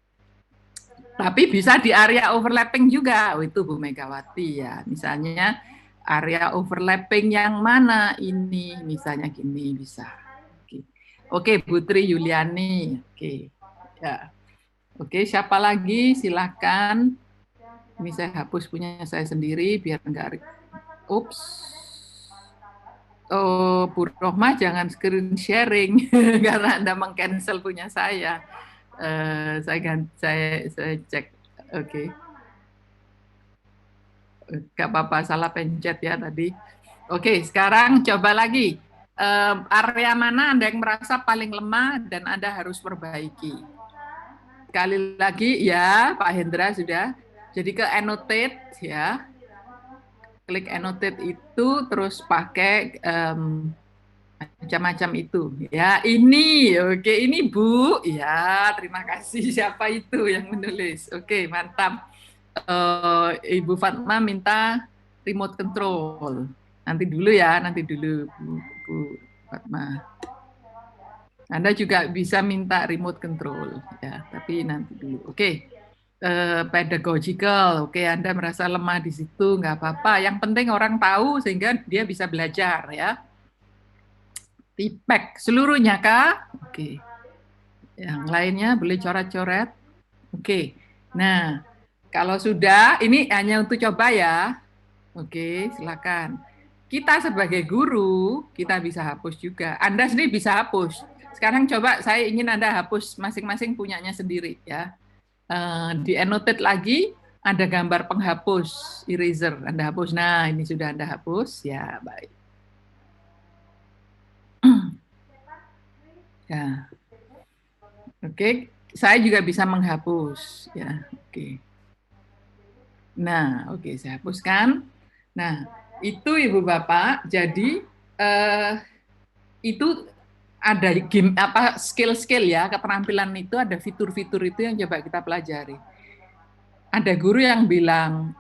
Tapi bisa di area overlapping juga. Oh, itu Bu Megawati ya. Misalnya area overlapping yang mana ini? Misalnya gini bisa. Oke, Putri Yuliani. Oke. Ya. Oke, siapa lagi? Silakan. Ini saya hapus punya saya sendiri biar enggak. Ups. Oh, Bu Rohmah jangan screen sharing karena Anda meng-cancel punya saya. Saya cek. Oke. Enggak apa-apa, salah pencet ya tadi. Oke, sekarang coba lagi. Area mana Anda yang merasa paling lemah dan Anda harus perbaiki? Sekali lagi ya, Pak Hendra sudah. Jadi ke annotate ya. Klik annotate itu terus pakai macam-macam itu. Ya, ini. Oke, ini Bu. Ya, terima kasih. Siapa itu yang menulis? Oke, mantap. Ibu Fatma minta remote control. Nanti dulu ya, nanti dulu Bu Fatma. Anda juga bisa minta remote control ya, tapi nanti dulu. Oke. Pedagogical. Oke, Anda merasa lemah di situ, nggak apa-apa. Yang penting orang tahu sehingga dia bisa belajar ya. Tipek seluruhnya kah? Oke. Yang lainnya boleh coret-coret. Oke. Nah, kalau sudah, ini hanya untuk coba ya. Oke, silakan. Kita sebagai guru, kita bisa hapus juga. Anda sendiri bisa hapus. Sekarang coba saya ingin Anda hapus masing-masing punyanya sendiri ya. Di annotate lagi, ada gambar penghapus, eraser. Anda hapus. Nah, ini sudah Anda hapus. Ya, baik. Ya. Oke, saya juga bisa menghapus. Ya, oke. Nah, oke, saya hapuskan. Nah, itu Ibu Bapak, jadi itu ada game apa skill-skill ya, keterampilan itu ada fitur-fitur itu yang coba kita pelajari. Ada guru yang bilang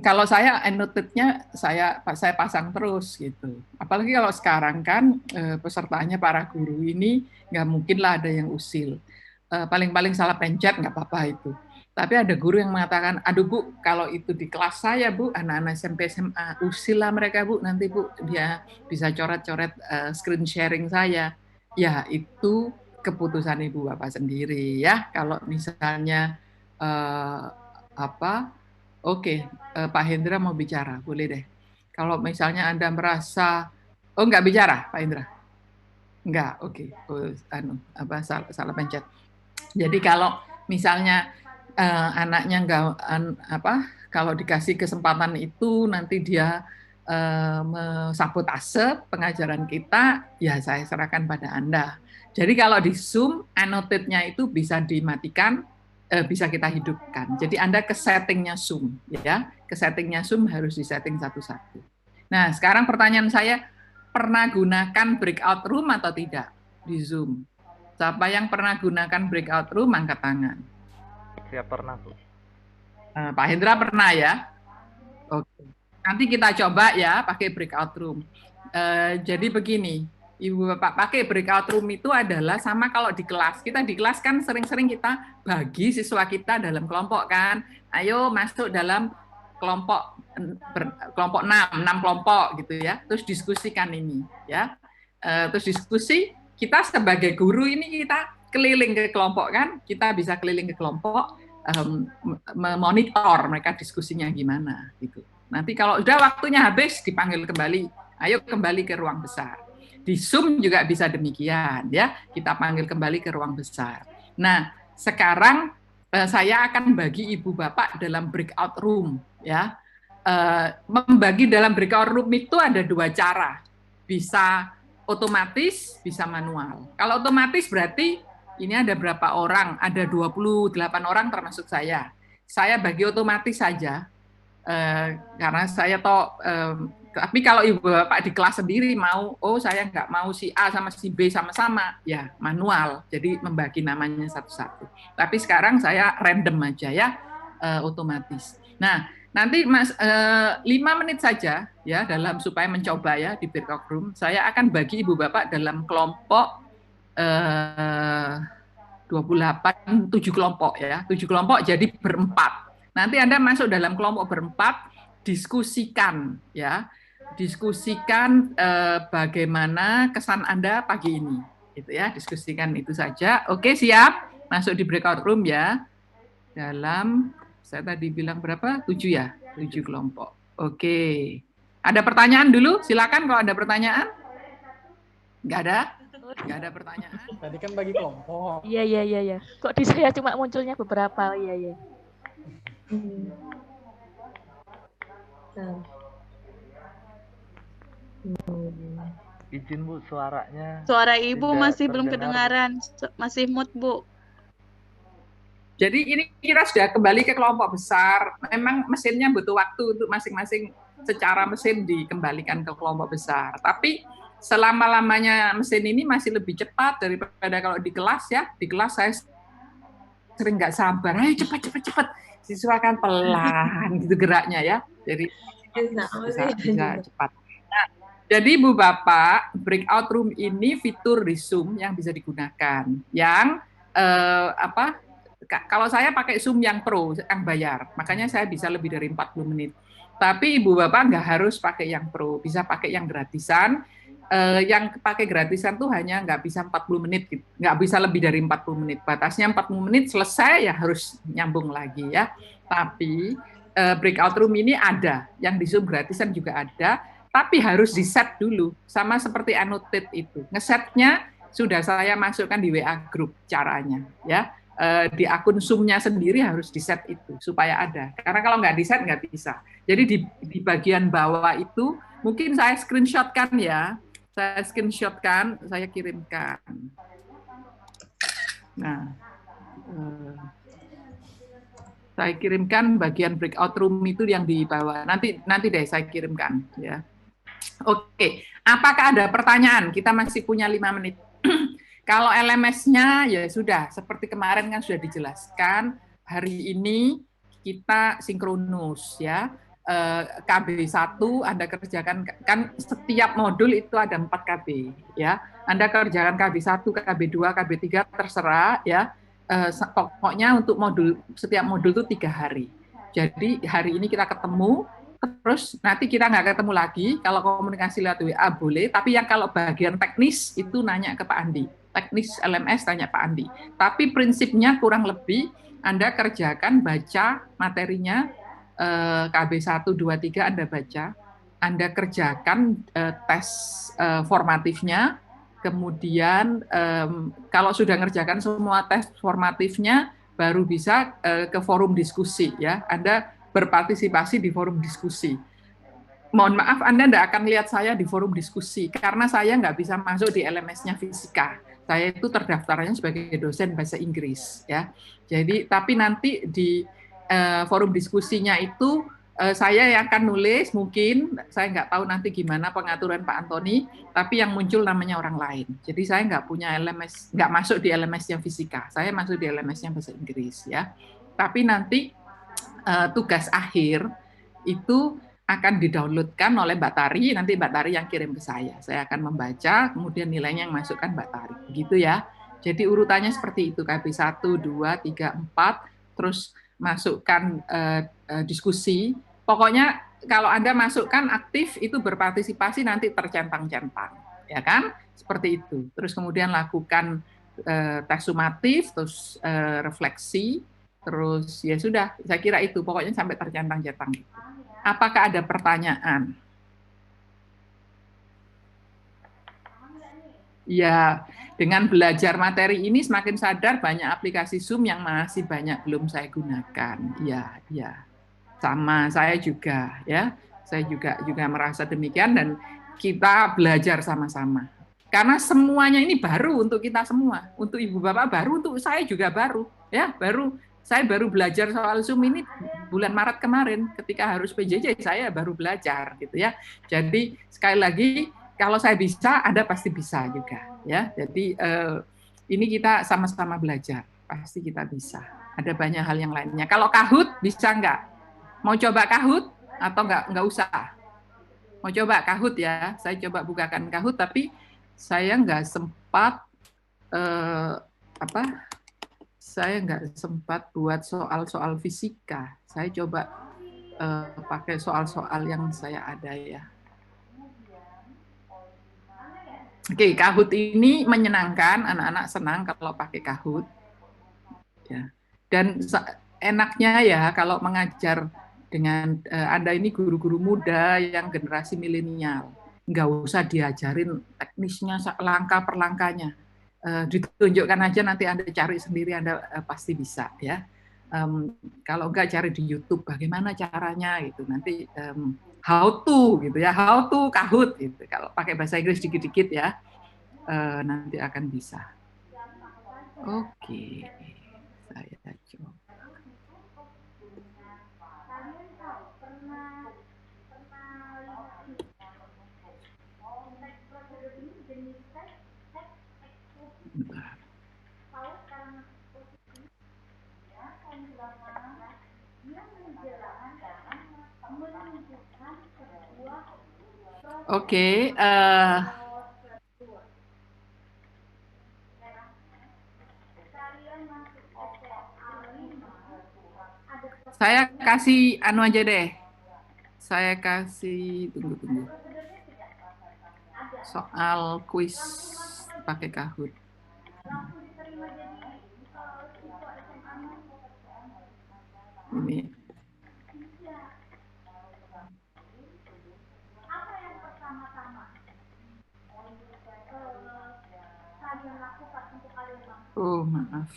kalau saya annotate-nya saya pasang terus gitu. Apalagi kalau sekarang kan pesertanya para guru ini nggak mungkin lah ada yang usil. Paling-paling salah pencet nggak apa-apa itu. Tapi ada guru yang mengatakan, aduh Bu, kalau itu di kelas saya Bu, anak-anak SMP SMA, usil lah mereka Bu, nanti Bu dia bisa coret-coret screen sharing saya. Ya itu keputusan Ibu Bapak sendiri ya. Kalau misalnya Pak Hendra mau bicara, boleh deh. Kalau misalnya Anda merasa, nggak bicara Pak Hendra? Enggak, oke. Salah pencet. Jadi kalau misalnya anaknya kalau dikasih kesempatan itu nanti dia mensabotase pengajaran kita, ya saya serahkan pada Anda. Jadi kalau di Zoom, annotate-nya itu bisa dimatikan, bisa kita hidupkan. Jadi Anda ke settingnya Zoom, ya. Ke settingnya Zoom harus disetting satu-satu. Nah, sekarang pertanyaan saya, pernah gunakan breakout room atau tidak di Zoom? Siapa yang pernah gunakan breakout room, angkat tangan. Saya pernah, Bu. Pak Hendra pernah ya? Oke. Nanti kita coba ya pakai breakout room. Jadi begini, Ibu Bapak, pakai breakout room itu adalah sama kalau di kelas. Kita di kelas kan sering-sering kita bagi siswa kita dalam kelompok kan. Ayo masuk dalam kelompok 6 kelompok gitu ya. Terus diskusikan ini ya. Terus diskusi, kita sebagai guru ini kita keliling ke kelompok kan. Kita bisa keliling ke kelompok. memonitor mereka diskusinya gimana gitu. Nanti kalau udah waktunya habis dipanggil kembali, ayo kembali ke ruang besar. Di Zoom juga bisa demikian ya, kita panggil kembali ke ruang besar. Nah, sekarang saya akan bagi ibu bapak dalam breakout room ya. Membagi dalam breakout room itu ada 2 cara. Bisa otomatis, bisa manual. Kalau otomatis berarti ini ada berapa orang? Ada 28 orang termasuk saya. Saya bagi otomatis saja. Karena saya tapi kalau ibu bapak di kelas sendiri mau, oh saya nggak mau si A sama si B sama-sama, ya manual. Jadi membagi namanya satu-satu. Tapi sekarang saya random aja ya, otomatis. Nah, nanti Mas 5 menit saja ya dalam supaya mencoba ya di breakout room. Saya akan bagi ibu bapak dalam kelompok 7 kelompok ya, 7 kelompok jadi berempat. Nanti Anda masuk dalam kelompok berempat, diskusikan ya, diskusikan bagaimana kesan Anda pagi ini, gitu ya, diskusikan itu saja. Oke, siap, masuk di breakout room ya. Dalam saya tadi bilang berapa? 7 ya, 7 kelompok. Oke, ada pertanyaan dulu? Silakan kalau ada pertanyaan. Nggak ada? Nggak ada pertanyaan. Tadi kan bagi kelompok. Iya. Kok di saya cuma munculnya beberapa? Iya. Izin Bu, suaranya. Suara Ibu tidak masih belum terdengar. kedengaran, masih mute Bu. Jadi ini kita sudah kembali ke kelompok besar. Memang mesinnya butuh waktu untuk masing-masing secara mesin dikembalikan ke kelompok besar. Tapi selama-lamanya mesin ini masih lebih cepat daripada kalau di kelas ya. Di kelas saya sering nggak sabar. Ayo cepat. Siswa kan pelan gitu geraknya ya. Jadi bisa cepat. Nah, jadi Bu Bapak, breakout room ini fitur di Zoom yang bisa digunakan. Yang kalau saya pakai Zoom yang Pro, yang bayar, makanya saya bisa lebih dari 40 menit. Tapi Ibu Bapak nggak harus pakai yang Pro, bisa pakai yang gratisan. Yang pakai gratisan tuh hanya nggak bisa 40 menit, nggak bisa lebih dari 40 menit. Batasnya 40 menit selesai ya harus nyambung lagi ya. Tapi breakout room ini ada, yang di Zoom gratisan juga ada, tapi harus di set dulu, sama seperti annotate itu. Ngesetnya sudah saya masukkan di WA group caranya ya. Di akun Zoom-nya sendiri harus di-set itu supaya ada. Karena kalau nggak di-set nggak bisa. Jadi di bagian bawah itu mungkin saya screenshot-kan ya. Saya screenshot-kan, saya kirimkan. Nah, saya kirimkan bagian breakout room itu yang di bawah. Nanti deh saya kirimkan ya. Oke, apakah ada pertanyaan? Kita masih punya 5 menit. Kalau LMS-nya ya sudah, seperti kemarin kan sudah dijelaskan, hari ini kita sinkronus ya. KB1 Anda kerjakan, kan setiap modul itu ada 4 KB ya. Anda kerjakan KB1, KB2, KB3 terserah ya. Pokoknya untuk setiap modul itu 3 hari. Jadi hari ini kita ketemu, terus nanti kita nggak ketemu lagi. Kalau komunikasi lewat WA boleh, tapi yang kalau bagian teknis itu nanya ke Pak Andi. Teknis LMS tanya Pak Andi. Tapi prinsipnya kurang lebih Anda kerjakan, baca materinya, KB1, 2, 3 Anda baca, Anda kerjakan tes formatifnya, kemudian kalau sudah ngerjakan semua tes formatifnya, baru bisa ke forum diskusi ya. Anda berpartisipasi di forum diskusi. Mohon maaf, Anda tidak akan lihat saya di forum diskusi, karena saya nggak bisa masuk di LMS-nya fisika. Saya itu terdaftarnya sebagai dosen bahasa Inggris, ya. Jadi, tapi nanti di forum diskusinya itu saya yang akan nulis, mungkin saya nggak tahu nanti gimana pengaturan Pak Antoni, tapi yang muncul namanya orang lain. Jadi saya nggak punya LMS, nggak masuk di LMS-nya fisika. Saya masuk di LMS-nya bahasa Inggris, ya. Tapi nanti tugas akhir itu akan didownloadkan oleh Mbak Tari, nanti Mbak Tari yang kirim ke saya. Saya akan membaca, kemudian nilainya yang masukkan Mbak Tari. Begitu ya. Jadi urutannya seperti itu, KB 1, 2, 3, 4, terus masukkan diskusi. Pokoknya kalau Anda masukkan aktif, itu berpartisipasi nanti tercentang-centang. Ya kan? Seperti itu. Terus kemudian lakukan tes sumatif, terus refleksi, Terus ya sudah, saya kira itu pokoknya sampai tercentang-centang. Apakah ada pertanyaan? Ya, dengan belajar materi ini semakin sadar banyak aplikasi Zoom yang masih banyak belum saya gunakan. Ya, ya. Sama saya juga ya. Saya juga merasa demikian dan kita belajar sama-sama. Karena semuanya ini baru untuk kita semua. Untuk Ibu Bapak baru, untuk saya juga baru. Ya, baru. Saya baru belajar soal Zoom ini bulan Maret kemarin. Ketika harus PJJ saya baru belajar gitu ya. Jadi sekali lagi kalau saya bisa, Anda pasti bisa juga, ya. Jadi ini kita sama-sama belajar, pasti kita bisa. Ada banyak hal yang lainnya. Kalau Kahoot bisa nggak? Mau coba Kahoot atau nggak usah? Mau coba Kahoot ya? Saya coba bukakan Kahoot, tapi saya nggak sempat Saya nggak sempat buat soal-soal fisika. Saya coba pakai soal-soal yang saya ada ya. Oke, Kahoot ini menyenangkan, anak-anak senang kalau pakai Kahoot. Ya. Dan enaknya ya kalau mengajar dengan Anda ini guru-guru muda yang generasi milenial, nggak usah diajarin teknisnya langkah per langkahnya. Ditunjukkan aja nanti Anda cari sendiri, Anda pasti bisa ya. Kalau nggak cari di YouTube bagaimana caranya gitu, nanti how to gitu ya, how to Kahoot gitu. Kalau pakai bahasa Inggris dikit-dikit ya, nanti akan bisa. Oke, saya coba. Bentar. Oke, saya kasih anu aja deh. Saya kasih tunggu. Soal kuis pakai Kahoot. Ini. Oh, maaf.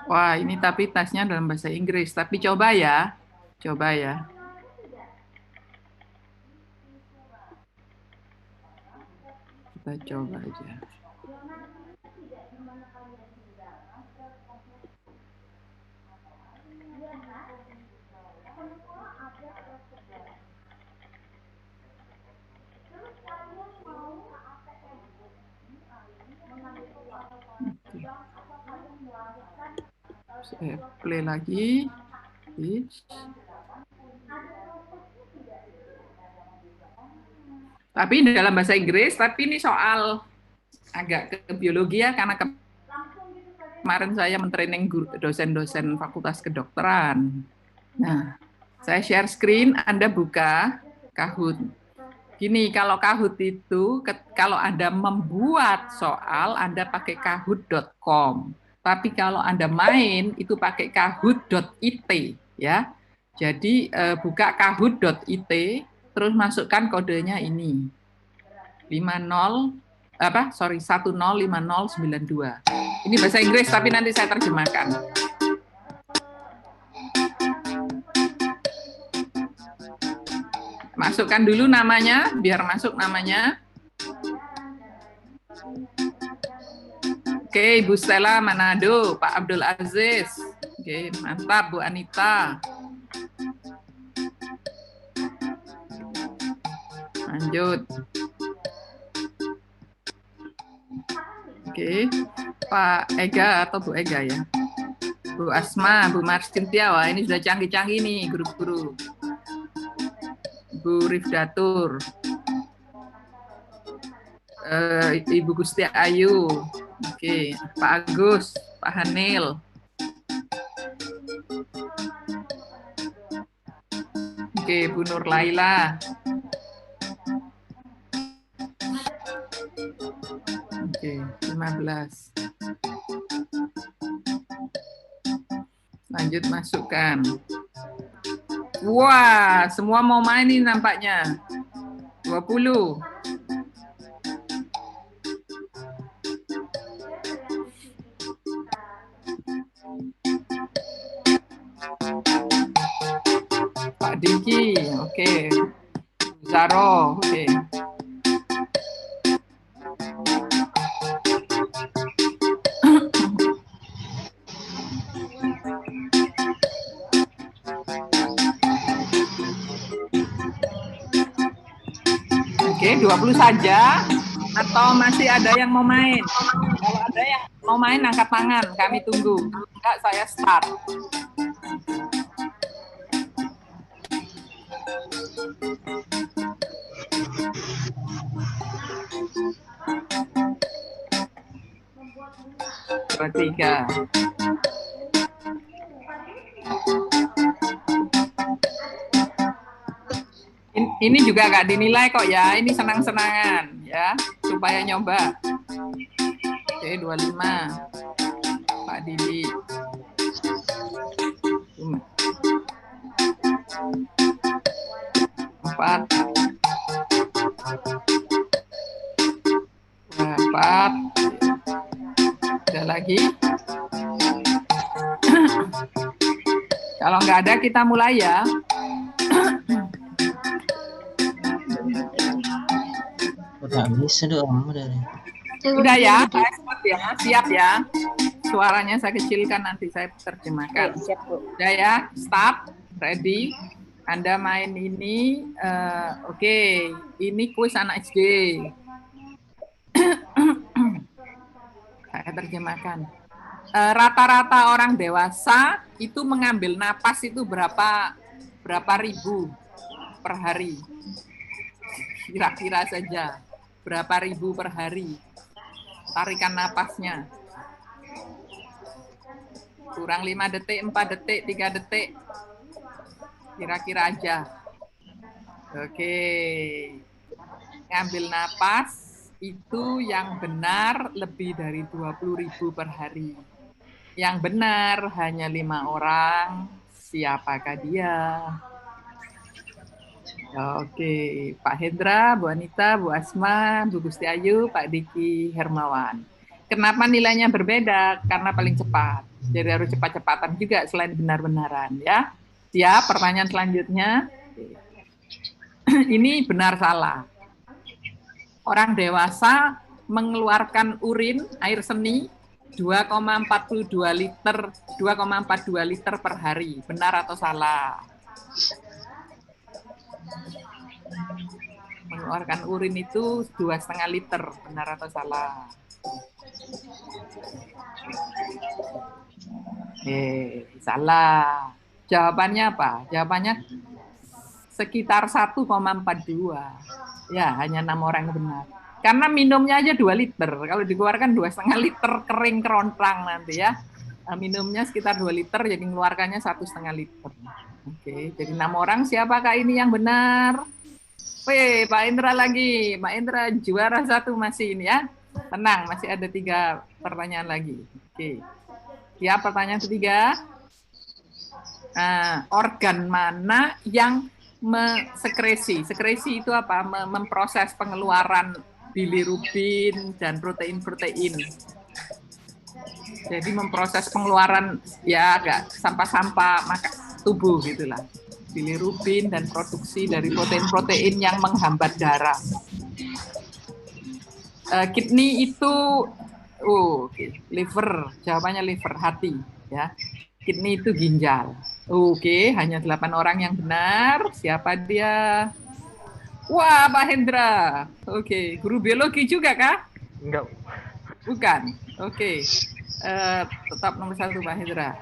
Wah, ini tapi tasnya dalam bahasa Inggris. Tapi coba ya. Coba ya. Kita coba aja. Saya play lagi. Tapi ini dalam bahasa Inggris, tapi ini soal agak ke biologi ya, karena kemarin saya mentraining dosen-dosen fakultas kedokteran. Nah, saya share screen, Anda buka Kahoot. Gini, kalau Kahoot itu, kalau Anda membuat soal, Anda pakai kahoot.com. Tapi kalau Anda main, itu pakai kahoot.it. Ya. Jadi, buka kahoot.it, terus masukkan kodenya ini. 105092. Ini bahasa Inggris, tapi nanti saya terjemahkan. Masukkan dulu namanya, biar masuk namanya. Oke, Ibu Stella Manado, Pak Abdul Aziz. Oke, mantap Bu Anita. Lanjut. Oke, Pak Ega atau Bu Ega ya. Bu Asma, Bu Marsintia, wah ini sudah canggih-canggih nih guru-guru. Bu Rifdatur, Ibu Gusti Ayu, oke, Pak Agus, Pak Hanil, oke, Bu Nur Laila, 15. Lanjut masukkan. Wah, semua mau main ini nampaknya. 20. Pak Diki, oke. Zaro, oke. Oke, 20 saja atau masih ada yang mau main? Kalau ada yang mau main angkat tangan, kami tunggu. Kalau enggak saya start. Bertiga. Ini juga nggak dinilai kok ya, ini senang-senangan ya, supaya nyoba. Oke, 25. Pak Didi. 4. 4. Ada lagi? Kalau nggak ada kita mulai ya. Udah ya, saya start ya, siap ya. Suaranya saya kecilkan, nanti saya terjemahkan. Siap, Bu. Udah ya, start, ready. Anda main ini, oke. Ini kuis anak SD. Saya terjemahkan. Rata-rata orang dewasa itu mengambil napas itu berapa ribu per hari? Kira-kira saja berapa ribu per hari tarikan napasnya? Kurang 5 detik, 4 detik, 3 detik, kira-kira aja. Oke, ngambil napas itu yang benar lebih dari 20.000 per hari. Yang benar hanya 5 orang. Siapakah dia? Oke, Pak Hendra, Bu Anita, Bu Asma, Bu Gusti Ayu, Pak Diki Hermawan. Kenapa nilainya berbeda? Karena paling cepat. Jadi harus cepat-cepatan juga selain benar-benaran ya. Siap, pertanyaan selanjutnya. Ini benar salah. Orang dewasa mengeluarkan urin, air seni 2,42 liter per hari. Benar atau salah? Mengeluarkan urin itu 2,5 liter, benar atau salah? Salah. Jawabannya apa? Jawabannya sekitar 1,42. Ya, hanya 6 orang yang benar. Karena minumnya aja 2 liter. Kalau dikeluarkan 2,5 liter kering kerontang nanti ya. Minumnya sekitar 2 liter, jadi mengeluarkannya 1,5 liter. Oke, jadi 6 orang. Siapakah ini yang benar? Wih, Pak Indra lagi. Pak Indra juara 1 masih ini ya. Tenang, masih ada 3 pertanyaan lagi. Oke. Ya, pertanyaan ketiga. Organ mana yang sekresi? Sekresi itu apa? Memproses pengeluaran bilirubin dan protein-protein. Jadi memproses pengeluaran ya agak sampah-sampah tubuh gitulah. Bilirubin dan produksi dari protein-protein yang menghambat darah. Kidney itu liver, jawabannya liver, hati ya. Kidney itu ginjal. Oke, hanya 8 orang yang benar. Siapa dia? Wah, Pak Hendra. Oke, guru biologi juga kah? Enggak. Bukan. Oke. Tetap nomor 1 Pak Hendra.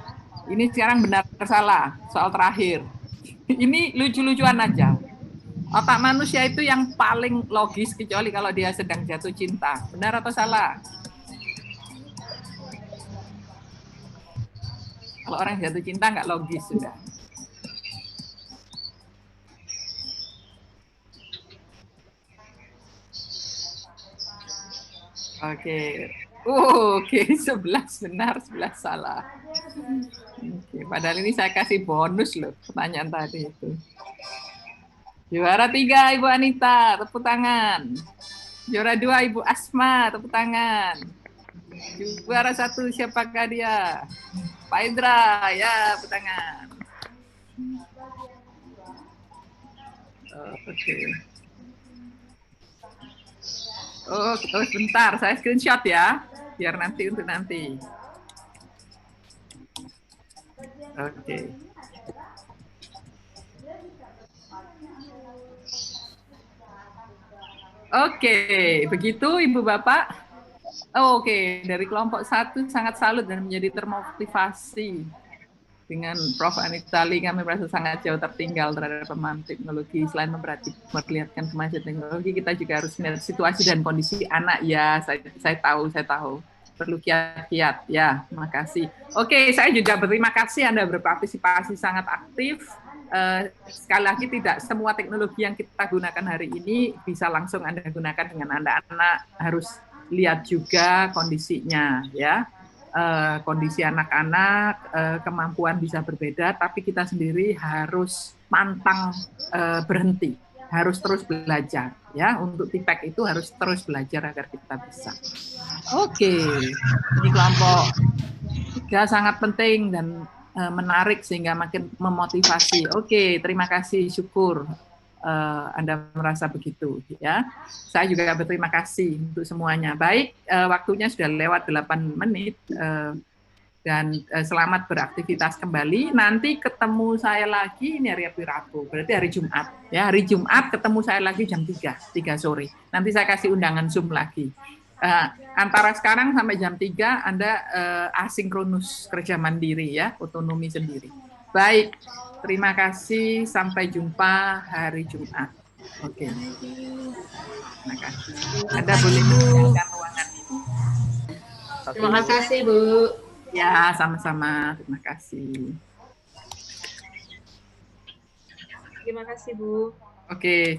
Ini sekarang benar salah, soal terakhir. Ini lucu-lucuan aja. Otak manusia itu yang paling logis kecuali kalau dia sedang jatuh cinta. Benar atau salah? Kalau orang jatuh cinta nggak logis sudah. Oke, Oh, oke, 11 benar, 11 salah. Oke, padahal ini saya kasih bonus loh pertanyaan tadi itu. Juara 3 Ibu Anita, tepuk tangan. Juara 2 Ibu Asma, tepuk tangan. Juara 1 siapakah dia? Pak Indra, ya, tepuk tangan. Oke. Oh, sebentar, saya screenshot ya, biar nanti untuk nanti. Oke. Oke, begitu Ibu Bapak. Oh, oke, dari kelompok 1 sangat salut dan menjadi termotivasi dengan Prof. Anitali. Kami merasa sangat jauh tertinggal terhadap pemahaman teknologi. Selain memperlihatkan kemajuan teknologi, kita juga harus melihat situasi dan kondisi anak. Ya, saya tahu. Perlu kiat-kiat. Ya, makasih. Oke, saya juga berterima kasih Anda berpartisipasi sangat aktif. Sekali lagi tidak semua teknologi yang kita gunakan hari ini bisa langsung Anda gunakan dengan anak-anak. Harus lihat juga kondisinya, ya. Kondisi anak-anak, kemampuan bisa berbeda, tapi kita sendiri harus pantang berhenti, harus terus belajar, ya. Untuk TIPEK itu harus terus belajar agar kita bisa. Oke, ini kelompok 3 sangat penting dan menarik sehingga makin memotivasi. Oke, terima kasih, syukur Anda merasa begitu, ya. Saya juga berterima kasih untuk semuanya. Baik, waktunya sudah lewat 8 menit dan selamat beraktivitas kembali. Nanti ketemu saya lagi ini hari Rabu, berarti hari Jumat. Ya, hari Jumat ketemu saya lagi jam 3 sore. Nanti saya kasih undangan Zoom lagi. Antara sekarang sampai jam 3 Anda asinkronus kerja mandiri, ya, otonomi sendiri. Baik, terima kasih. Sampai jumpa hari Jumat. Oke. Terima kasih. Anda boleh meninggalkan ruangan ini. Terima kasih, Bu. Ya, sama-sama. Terima kasih. Terima kasih, Bu. Oke.